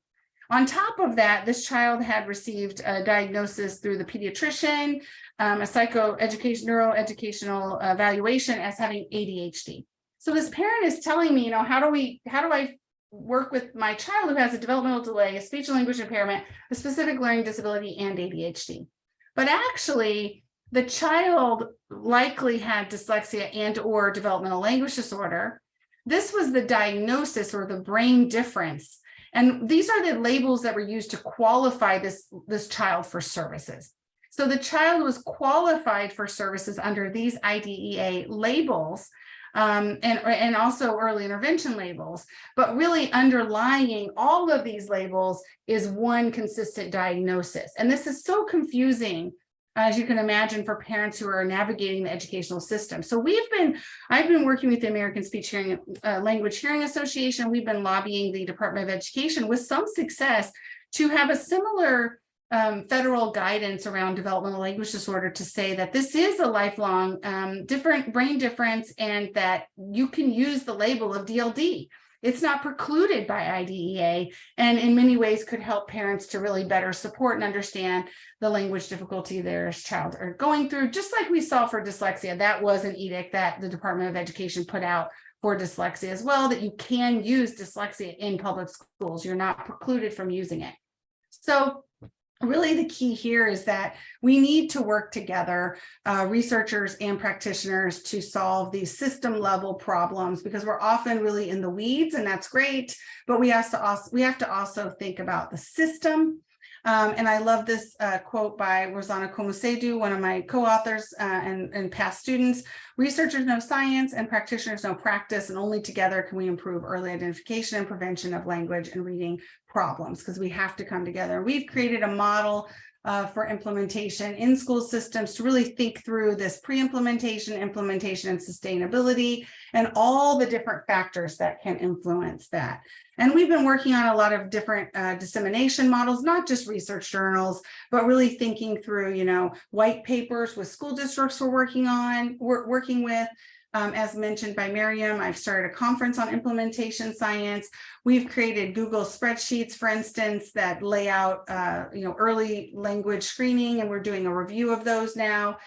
On top of that, this child had received a diagnosis through the pediatrician, a psychoeducation, neuroeducational evaluation as having ADHD. So this parent is telling me, how do I work with my child who has a developmental delay, a speech and language impairment, a specific learning disability, and ADHD? But actually, the child likely had dyslexia and or developmental language disorder. This was the diagnosis or the brain difference. And these are the labels that were used to qualify this child for services. So the child was qualified for services under these IDEA labels, and also early intervention labels, but really underlying all of these labels is one consistent diagnosis. And this is so confusing, as you can imagine, for parents who are navigating the educational system. So I've been working with the American Speech Hearing Language Hearing Association. We've been lobbying the Department of Education with some success to have a similar federal guidance around developmental language disorder to say that this is a lifelong different brain difference and that you can use the label of DLD. It's not precluded by IDEA, and in many ways could help parents to really better support and understand the language difficulty their child are going through, just like we saw for dyslexia. That was an edict that the Department of Education put out for dyslexia as well, that you can use dyslexia in public schools. You're not precluded from using it. So really the key here is that we need to work together, researchers and practitioners, to solve these system level problems, because we're often really in the weeds, and that's great, but we have to also think about the system. And I love this quote by Rosanna Komusedu, one of my co-authors and past students. Researchers know science and practitioners know practice, and only together can we improve early identification and prevention of language and reading problems, because we have to come together. We've created a model for implementation in school systems to really think through this pre-implementation, implementation, and sustainability, and all the different factors that can influence that. And we've been working on a lot of different dissemination models, not just research journals, but really thinking through, white papers with school districts we're working with. As mentioned by Miriam, I've started a conference on implementation science. We've created Google spreadsheets, for instance, that lay out, early language screening, and we're doing a review of those now.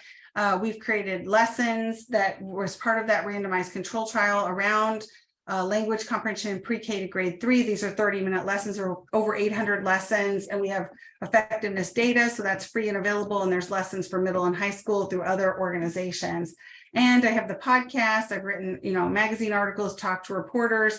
We've created lessons that was part of that randomized control trial around language comprehension pre-K to grade 3. These are 30-minute lessons, or over 800 lessons, and we have effectiveness data, so that's free and available, and there's lessons for middle and high school through other organizations. And I have the podcast. I've written, magazine articles, talked to reporters,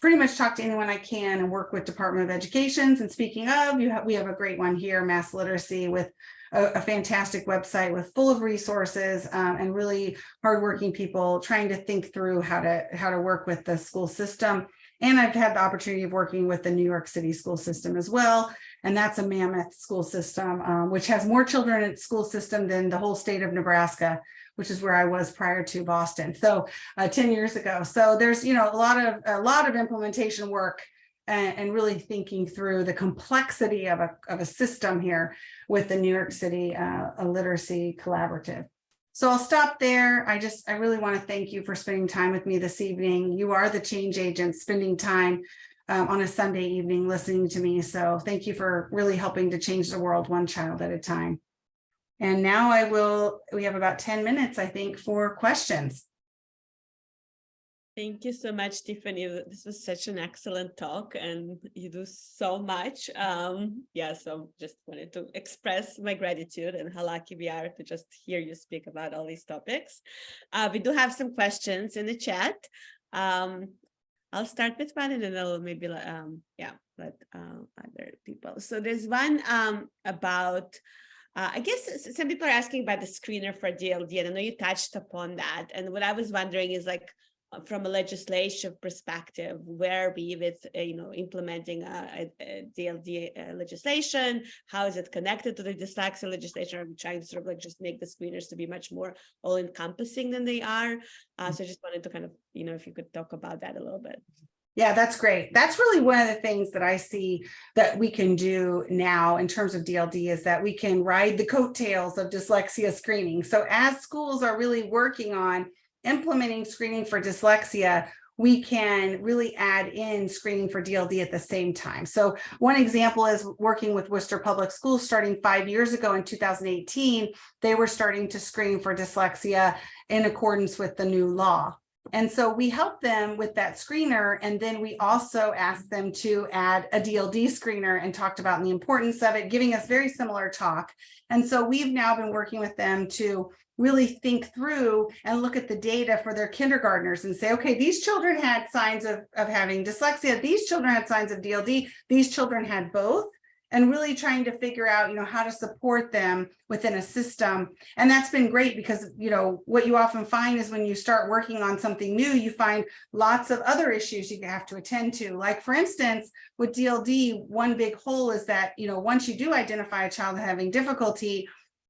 pretty much talk to anyone I can, and work with Department of Education. And speaking of, we have a great one here, Mass Literacy, with a fantastic website with full of resources and really hardworking people trying to think through how to work with the school system. And I've had the opportunity of working with the New York City school system as well. And that's a mammoth school system, which has more children in its school system than the whole state of Nebraska, which is where I was prior to Boston. So 10 years ago. So there's, a lot of implementation work and really thinking through the complexity of a system here with the New York City Literacy Collaborative. So I'll stop there. I really want to thank you for spending time with me this evening. You are the change agents spending time on a Sunday evening listening to me. So thank you for really helping to change the world one child at a time. And now we have about 10 minutes, I think, for questions. Thank you so much, Tiffany. This was such an excellent talk, and you do so much. So just wanted to express my gratitude and how lucky we are to just hear you speak about all these topics. We do have some questions in the chat. I'll start with one, and then I'll maybe let other people. So there's one about, I guess some people are asking about the screener for DLD, and I know you touched upon that. And what I was wondering is, from a legislative perspective, where we with implementing a DLD legislation, how is it connected to the dyslexia legislation? Are we trying to sort of like just make the screeners to be much more all-encompassing than they are? So I just wanted to kind of, if you could talk about that a little bit. Yeah, that's great. That's really one of the things that I see that we can do now in terms of DLD is that we can ride the coattails of dyslexia screening. So as schools are really working on implementing screening for dyslexia, we can really add in screening for DLD at the same time. So one example is working with Worcester Public Schools starting 5 years ago in 2018, they were starting to screen for dyslexia in accordance with the new law. And so we help them with that screener. And then we also asked them to add a DLD screener and talked about the importance of it, giving us very similar talk. And so we've now been working with them to really think through and look at the data for their kindergartners and say, okay, these children had signs of having dyslexia. These children had signs of DLD. These children had both. And really trying to figure out, how to support them within a system. And that's been great because, what you often find is when you start working on something new, you find lots of other issues you have to attend to. Like, for instance, with DLD, one big hole is that, once you do identify a child having difficulty,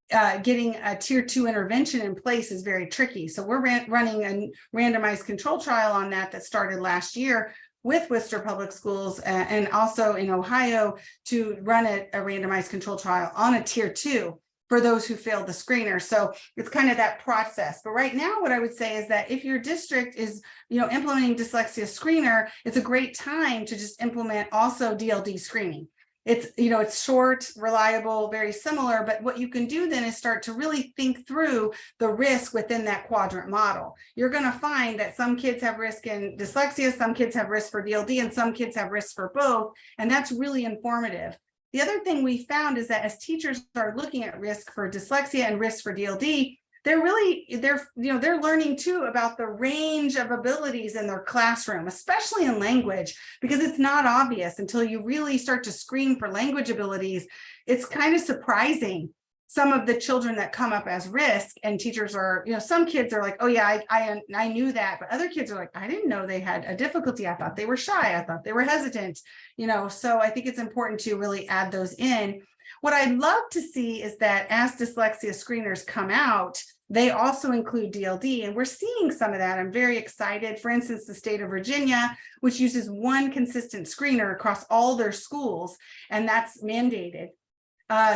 getting a tier 2 intervention in place is very tricky. So we're running a randomized control trial on that started last year with Worcester Public Schools and also in Ohio to run a randomized control trial on a tier 2 for those who failed the screener. So it's kind of that process. But right now, what I would say is that if your district is, implementing dyslexia screener, it's a great time to just implement also DLD screening. It's, it's short, reliable, very similar, but what you can do then is start to really think through the risk within that quadrant model. You're going to find that some kids have risk in dyslexia, some kids have risk for DLD, and some kids have risk for both, and that's really informative. The other thing we found is that as teachers are looking at risk for dyslexia and risk for DLD, they're learning too about the range of abilities in their classroom, especially in language, because it's not obvious until you really start to screen for language abilities. It's kind of surprising some of the children that come up as risk, and teachers are, some kids are like, oh yeah, I knew that, but other kids are like, I didn't know they had a difficulty. I thought they were shy. I thought they were hesitant, so I think it's important to really add those in. What I'd love to see is that as dyslexia screeners come out, they also include DLD, and we're seeing some of that. I'm very excited. For instance, the state of Virginia, which uses one consistent screener across all their schools, and that's mandated.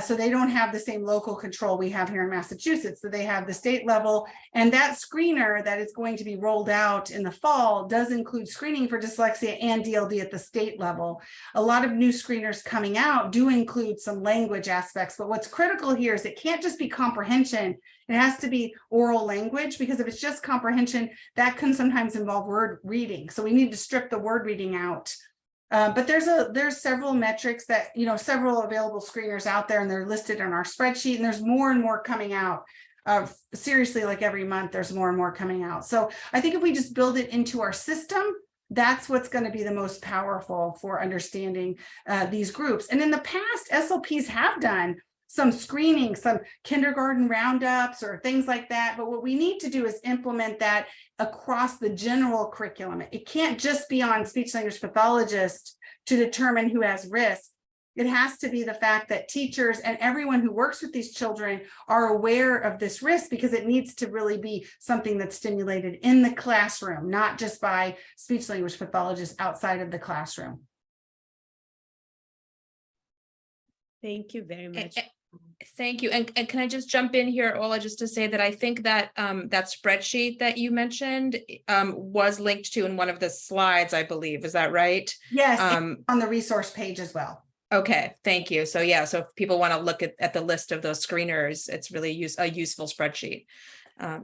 So they don't have the same local control we have here in Massachusetts. So they have the state level, and that screener that is going to be rolled out in the fall does include screening for dyslexia and DLD at the state level. A lot of new screeners coming out do include some language aspects, but what's critical here is it can't just be comprehension. It has to be oral language, because if it's just comprehension, that can sometimes involve word reading. So we need to strip the word reading out. But there's several metrics that, several available screeners out there, and they're listed on our spreadsheet, and there's more and more coming out. Seriously, like every month, there's more and more coming out. So I think if we just build it into our system, that's what's going to be the most powerful for understanding these groups. And in the past, SLPs have done some screening, some kindergarten roundups or things like that. But what we need to do is implement that across the general curriculum. It can't just be on speech language pathologists to determine who has risk. It has to be the fact that teachers and everyone who works with these children are aware of this risk, because it needs to really be something that's stimulated in the classroom, not just by speech language pathologists outside of the classroom. Thank you very much. Thank you. And can I just jump in here, Ola, just to say that I think that that spreadsheet that you mentioned was linked to in one of the slides, I believe. Is that right? Yes, on the resource page as well. Okay, thank you. So yeah, so if people want to look at the list of those screeners, it's really a useful spreadsheet. Yeah.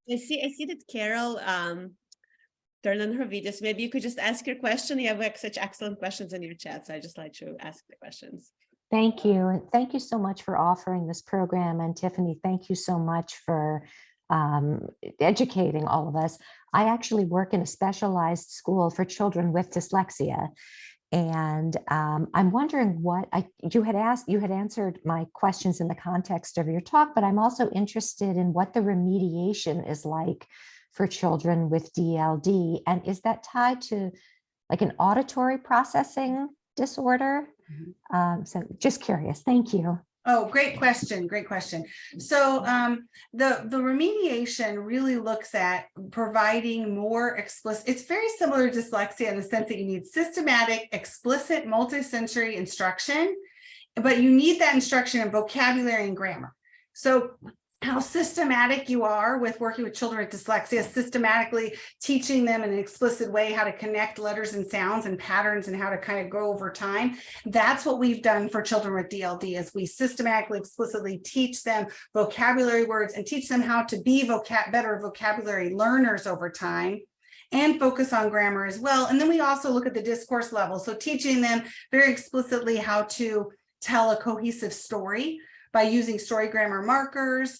I see that Carol turned on her video, so maybe you could just ask your question. You have like such excellent questions in your chat, so I just like to ask the questions. Thank you. And thank you so much for offering this program. And Tiffany, thank you so much for educating all of us. I actually work in a specialized school for children with dyslexia. And I'm wondering what you had answered my questions in the context of your talk, but I'm also interested in what the remediation is like for children with DLD? And is that tied to like an auditory processing disorder? So just curious. Thank you. Oh, great question. Great question. So the remediation really looks at providing more explicit. It's very similar to dyslexia in the sense that you need systematic, explicit, multisensory instruction, but you need that instruction in vocabulary and grammar. So how systematic you are with working with children with dyslexia, systematically teaching them in an explicit way how to connect letters and sounds and patterns and how to kind of grow over time. That's what we've done for children with DLD, is we systematically, explicitly teach them vocabulary words and teach them how to be better vocabulary learners over time, and focus on grammar as well. And then we also look at the discourse level. So teaching them very explicitly how to tell a cohesive story by using story grammar markers.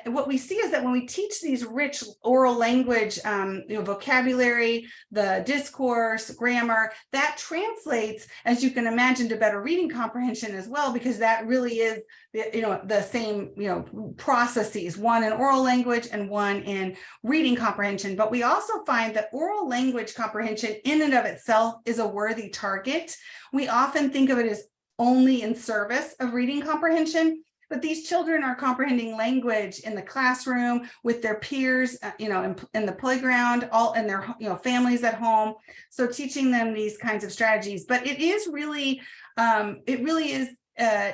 What we see is that when we teach these rich oral language, vocabulary, the discourse, grammar, that translates, as you can imagine, to better reading comprehension as well, because that really is, the same, processes, one in oral language and one in reading comprehension. But we also find that oral language comprehension in and of itself is a worthy target. We often think of it as only in service of reading comprehension, but these children are comprehending language in the classroom with their peers, in the playground, all in their, families at home. So teaching them these kinds of strategies, but it is really, a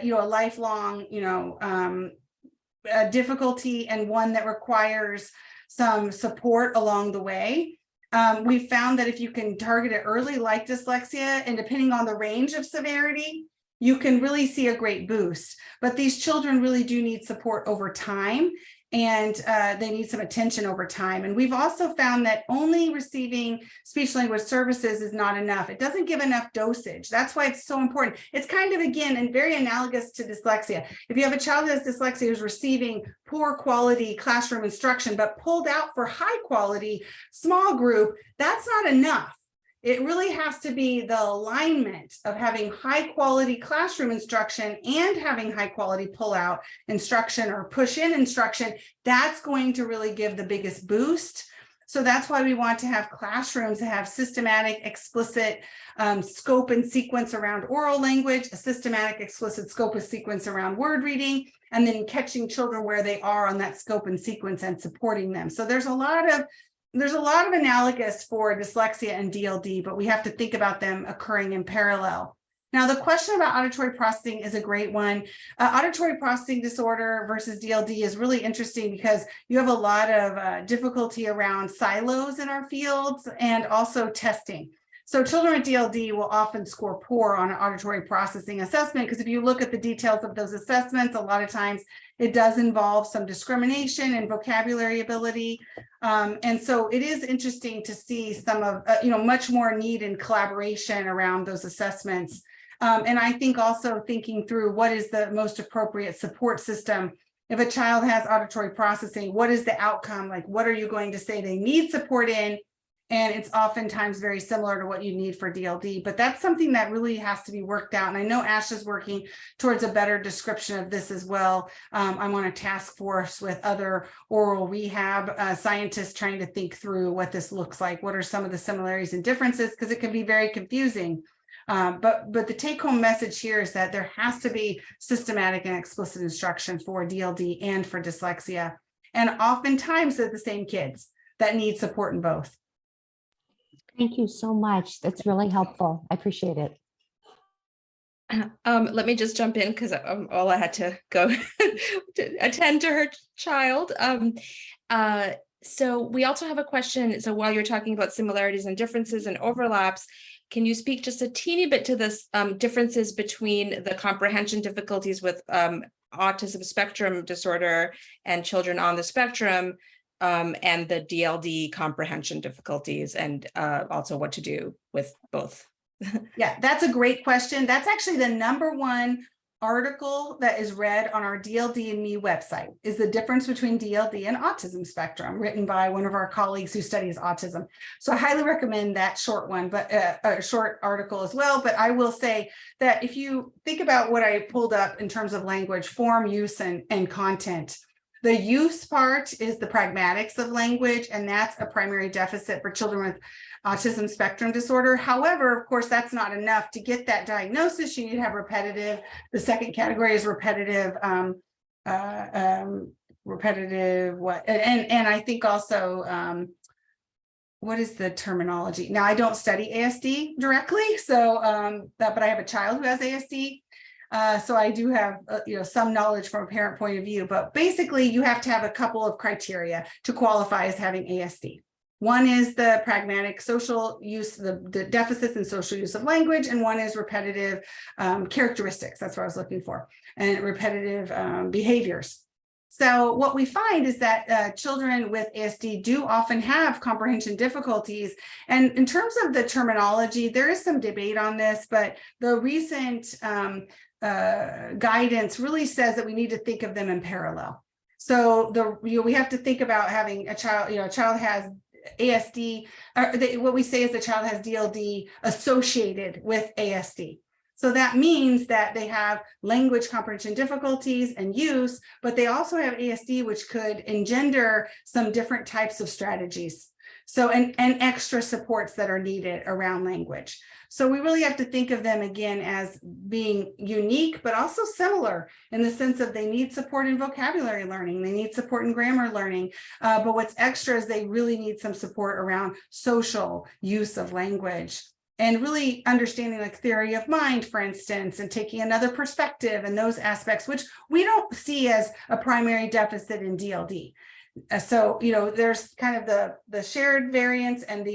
lifelong, difficulty, and one that requires some support along the way. We found that if you can target it early, like dyslexia, and depending on the range of severity, you can really see a great boost. But these children really do need support over time, and they need some attention over time. And we've also found that only receiving speech language services is not enough. It doesn't give enough dosage. That's why it's so important. It's kind of, again, and very analogous to dyslexia. If you have a child that has dyslexia who's receiving poor quality classroom instruction, but pulled out for high quality small group, that's not enough. It really has to be the alignment of having high quality classroom instruction and having high quality pull out instruction or push in instruction. That's going to really give the biggest boost. So that's why we want to have classrooms that have systematic, explicit scope and sequence around oral language, a systematic, explicit scope and sequence around word reading, and then catching children where they are on that scope and sequence and supporting them. So there's a lot of analogous for dyslexia and DLD, but we have to think about them occurring in parallel. Now, the question about auditory processing is a great one. Auditory processing disorder versus DLD is really interesting because you have a lot of difficulty around silos in our fields and also testing. So children with DLD will often score poor on an auditory processing assessment, because if you look at the details of those assessments, a lot of times it does involve some discrimination and vocabulary ability. And so it is interesting to see some of, much more need in collaboration around those assessments. And I think also thinking through what is the most appropriate support system. If a child has auditory processing, what is the outcome? Like, what are you going to say they need support in? And it's oftentimes very similar to what you need for DLD, but that's something that really has to be worked out. And I know Ash is working towards a better description of this as well. I'm on a task force with other oral rehab scientists trying to think through what this looks like. What are some of the similarities and differences? Because it can be very confusing. But the take-home message here is that there has to be systematic and explicit instruction for DLD and for dyslexia. And oftentimes they're the same kids that need support in both. Thank you so much. That's really helpful. I appreciate it. Let me just jump in because Ola had to go to attend to her child. So we also have a question. So while you're talking about similarities and differences and overlaps, can you speak just a teeny bit to this differences between the comprehension difficulties with autism spectrum disorder and children on the spectrum, and the DLD comprehension difficulties, and also what to do with both? Yeah, that's a great question. That's actually the #1 article that is read on our DLD and Me website, is the difference between DLD and autism spectrum, written by one of our colleagues who studies autism. So I highly recommend that short one, but a short article as well. But I will say that if you think about what I pulled up in terms of language, form, use, and content, The use part is the pragmatics of language, and that's a primary deficit for children with autism spectrum disorder. However, of course, that's not enough. To get that diagnosis, you need to have repetitive. The second category is repetitive, repetitive what? And I think also, what is the terminology? Now, I don't study ASD directly, so but I have a child who has ASD. So I do have some knowledge from a parent point of view, but basically you have to have a couple of criteria to qualify as having ASD. One is the pragmatic social use, the deficits in social use of language, and one is repetitive characteristics. That's what I was looking for, and repetitive behaviors. So what we find is that children with ASD do often have comprehension difficulties. And in terms of the terminology, there is some debate on this, but the recent guidance really says that we need to think of them in parallel. So we have to think about having a child, a child has ASD, what we say is the child has DLD associated with ASD. So that means that they have language comprehension difficulties and use, but they also have ASD, which could engender some different types of strategies. So, and extra supports that are needed around language. So we really have to think of them again as being unique, but also similar in the sense of they need support in vocabulary learning, they need support in grammar learning, but what's extra is they really need some support around social use of language. And really understanding like theory of mind, for instance, and taking another perspective and those aspects, which we don't see as a primary deficit in DLD. So, there's kind of the shared variance and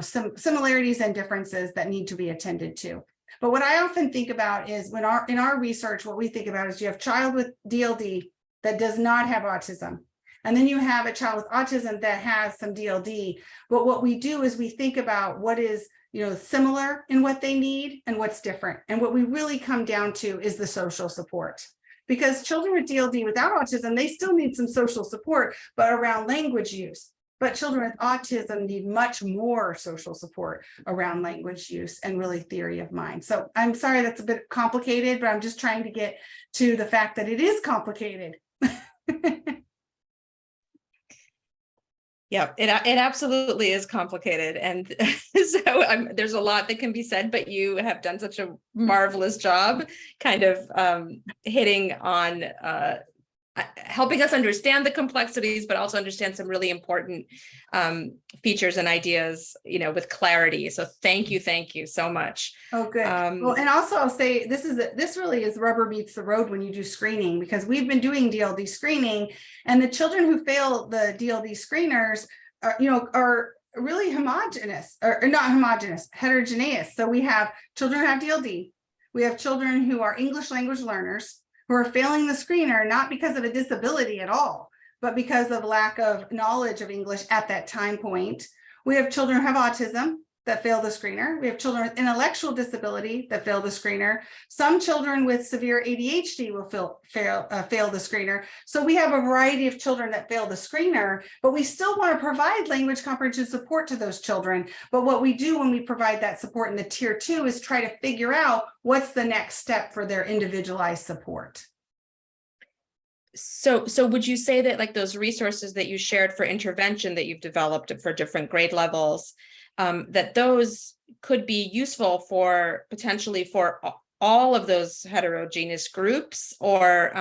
some similarities and differences that need to be attended to. But what I often think about is in our research, what we think about is you have a child with DLD that does not have autism. And then you have a child with autism that has some DLD. But what we do is we think about what is, similar in what they need and what's different. And what we really come down to is the social support. Because children with DLD without autism, they still need some social support, but around language use. But children with autism need much more social support around language use and really theory of mind. So I'm sorry that's a bit complicated, but I'm just trying to get to the fact that it is complicated. Yeah, it absolutely is complicated. And so there's a lot that can be said, but you have done such a marvelous job kind of hitting on helping us understand the complexities, but also understand some really important features and ideas, with clarity. So thank you so much. Oh, good. Well, and also I'll say this really is rubber meets the road when you do screening, because we've been doing DLD screening, and the children who fail the DLD screeners are really homogeneous, or not homogeneous, heterogeneous. So we have children who have DLD, we have children who are English language learners who are failing the screener, not because of a disability at all, but because of lack of knowledge of English at that time point. We have children who have autism that fail the screener. We have children with intellectual disability that fail the screener. Some children with severe ADHD will fail the screener. So we have a variety of children that fail the screener, but we still want to provide language comprehension support to those children. But what we do when we provide that support in the tier 2 is try to figure out what's the next step for their individualized support. So would you say that like those resources that you shared for intervention that you've developed for different grade levels, that those could be useful potentially for all of those heterogeneous groups, or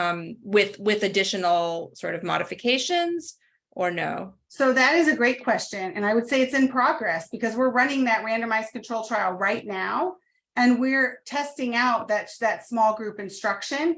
with additional sort of modifications, or no? So that is a great question. And I would say it's in progress, because we're running that randomized control trial right now. And we're testing out that small group instruction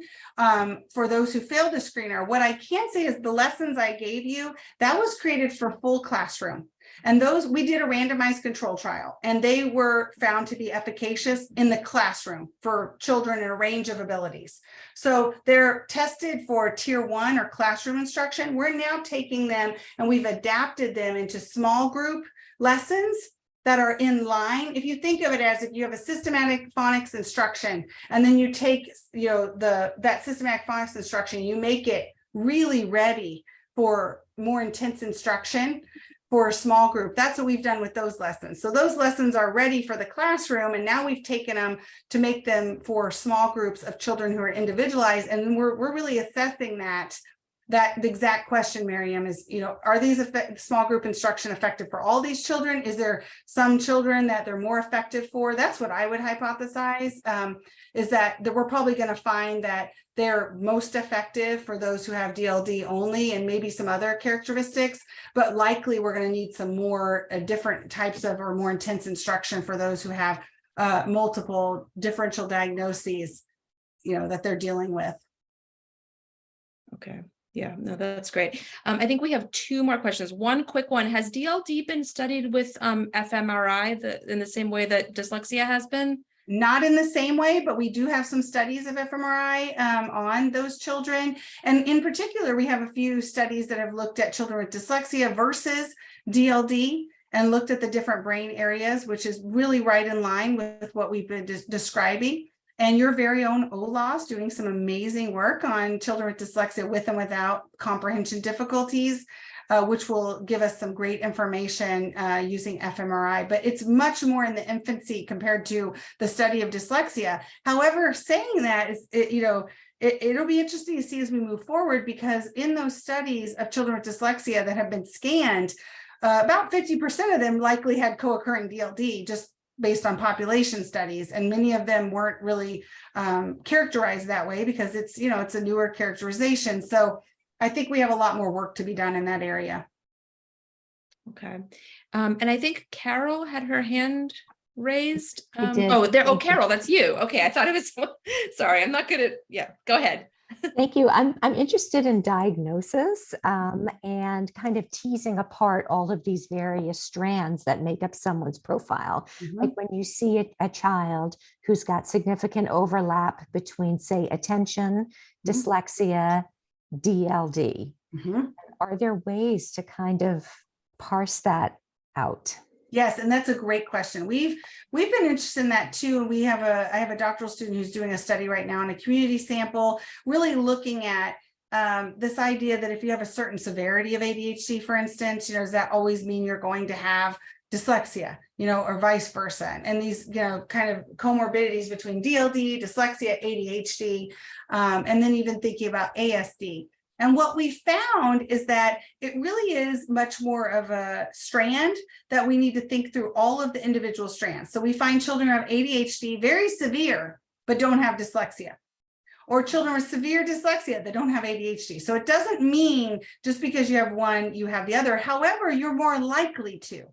for those who failed the screener. What I can say is the lessons I gave you, that was created for full classroom. And we did a randomized control trial, and they were found to be efficacious in the classroom for children in a range of abilities. So they're tested for tier 1 or classroom instruction. We're now taking them and we've adapted them into small group lessons that are in line. If you think of it as if you have a systematic phonics instruction, and then you take that systematic phonics instruction, you make it really ready for more intense instruction for a small group. That's what we've done with those lessons. So those lessons are ready for the classroom, and now we've taken them to make them for small groups of children who are individualized, and we're really assessing that that the exact question, Miriam, is, are these small group instruction effective for all these children? Is there some children that they're more effective for? That's what I would hypothesize, is that we're probably going to find that they're most effective for those who have DLD only, and maybe some other characteristics, but likely we're going to need some more different types of or more intense instruction for those who have multiple differential diagnoses, that they're dealing with. Okay. Yeah, no, that's great. I think we have two more questions. One quick one: has DLD been studied with fMRI in the same way that dyslexia has been? Not in the same way, but we do have some studies of fMRI on those children. And in particular, we have a few studies that have looked at children with dyslexia versus DLD and looked at the different brain areas, which is really right in line with what we've been describing. And your very own OLA's doing some amazing work on children with dyslexia with and without comprehension difficulties, which will give us some great information using fMRI. But it's much more in the infancy compared to the study of dyslexia. However, saying that is, it'll be interesting to see as we move forward, because in those studies of children with dyslexia that have been scanned, about 50% of them likely had co-occurring DLD, just based on population studies, and many of them weren't really characterized that way because it's a newer characterization. So I think we have a lot more work to be done in that area. Okay. And I think Carol had her hand raised. I did. Oh, there. Oh, Thank you. Carol, that's you. Okay, I thought it was. Sorry, I'm not good at. Yeah, go ahead. Thank you. I'm interested in diagnosis and kind of teasing apart all of these various strands that make up someone's profile. Like when you see a child who's got significant overlap between, say, attention, dyslexia, DLD, are there ways to kind of parse that out? Yes, and that's a great question. We've been interested in that too. I have a doctoral student who's doing a study right now on a community sample, really looking at this idea that if you have a certain severity of ADHD, for instance, does that always mean you're going to have dyslexia, or vice versa? And these, kind of comorbidities between DLD, dyslexia, ADHD, and then even thinking about ASD. And what we found is that it really is much more of a strand that we need to think through all of the individual strands. So we find children who have ADHD very severe, but don't have dyslexia, or children with severe dyslexia that don't have ADHD. So it doesn't mean just because you have one, you have the other. However, you're more likely to.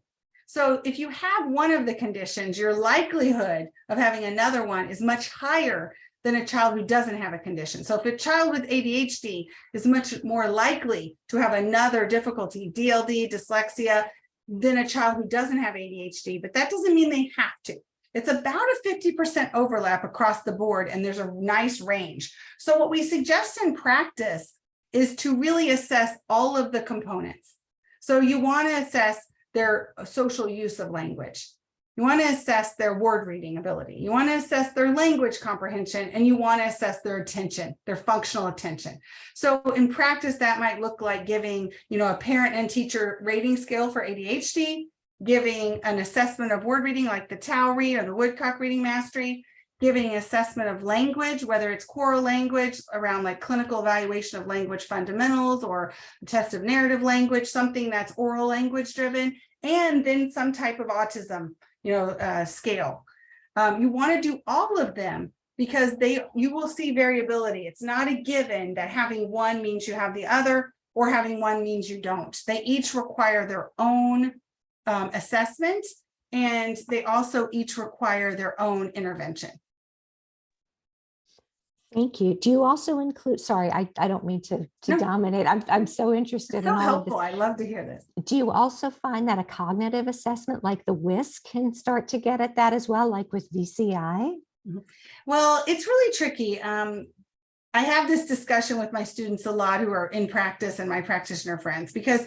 So if you have one of the conditions, your likelihood of having another one is much higher than a child who doesn't have a condition. So if a child with ADHD is much more likely to have another difficulty, DLD, dyslexia, than a child who doesn't have ADHD, but that doesn't mean they have to. It's about a 50% overlap across the board, and there's a nice range. So what we suggest in practice is to really assess all of the components. So you want to assess their social use of language. You want to assess their word reading ability. You want to assess their language comprehension, and you want to assess their attention, their functional attention. So in practice, that might look like giving, a parent and teacher rating scale for ADHD, giving an assessment of word reading like the Tau read or the Woodcock reading mastery, giving an assessment of language, whether it's choral language around like clinical evaluation of language fundamentals or a test of narrative language, something that's oral language driven, and then some type of autism scale. You want to do all of them because you will see variability. It's not a given that having one means you have the other, or having one means you don't. They each require their own assessment, and they also each require their own intervention. Thank you. Do you also include, sorry, I don't mean to No. dominate. I'm so interested So in all helpful. of this. I love to hear this. Do you also find that a cognitive assessment like the WISC can start to get at that as well, like with VCI? Well, it's really tricky. I have this discussion with my students a lot who are in practice and my practitioner friends, because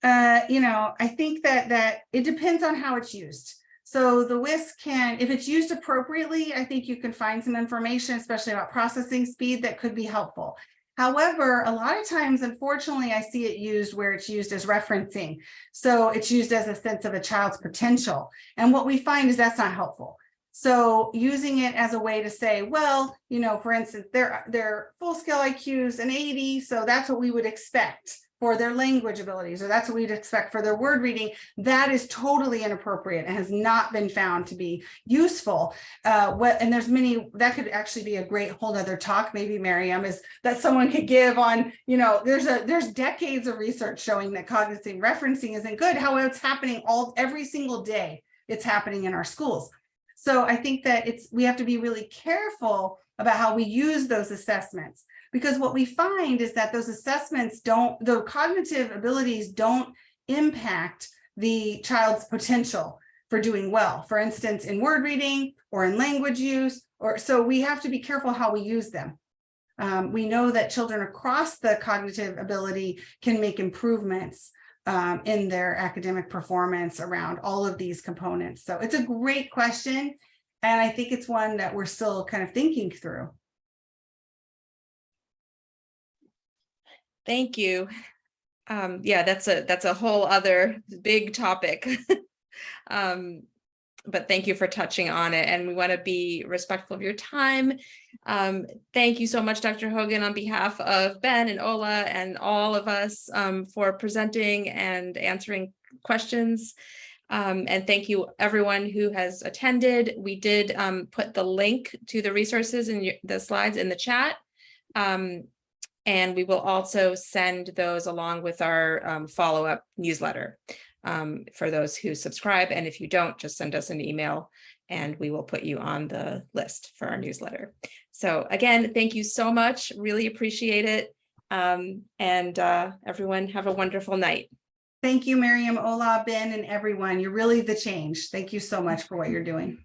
I think that it depends on how it's used. So the WISC can, if it's used appropriately, I think you can find some information, especially about processing speed, that could be helpful. However, a lot of times, unfortunately, I see it used where it's used as referencing. So it's used as a sense of a child's potential. And what we find is that's not helpful. So using it as a way to say, well, you know, for instance, their full scale IQ is an 80, so that's what we would expect for their language abilities, or that's what we'd expect for their word reading, that is totally inappropriate and has not been found to be useful. And there's many, that could actually be a great whole nother talk, maybe Miriam, is that someone could give on, you know, there's decades of research showing that cognitive referencing isn't good. However, it's happening every single day. It's happening in our schools. So I think that we have to be really careful about how we use those assessments. Because what we find is that those assessments the cognitive abilities don't impact the child's potential for doing well. For instance, in word reading or in language use, so we have to be careful how we use them. We know that children across the cognitive ability can make improvements in their academic performance around all of these components. So it's a great question. And I think it's one that we're still kind of thinking through. Thank you. Yeah, that's a whole other big topic. But thank you for touching on it, and we want to be respectful of your time. Thank you so much, Dr. Hogan, on behalf of Ben and Ola and all of us for presenting and answering questions. And thank you everyone who has attended. We did put the link to the resources in the slides in the chat. And we will also send those along with our follow-up newsletter for those who subscribe. And if you don't, just send us an email and we will put you on the list for our newsletter. So again, thank you so much. Really appreciate it. And everyone have a wonderful night. Thank you, Miriam, Ola, Ben, and everyone. You're really the change. Thank you so much for what you're doing.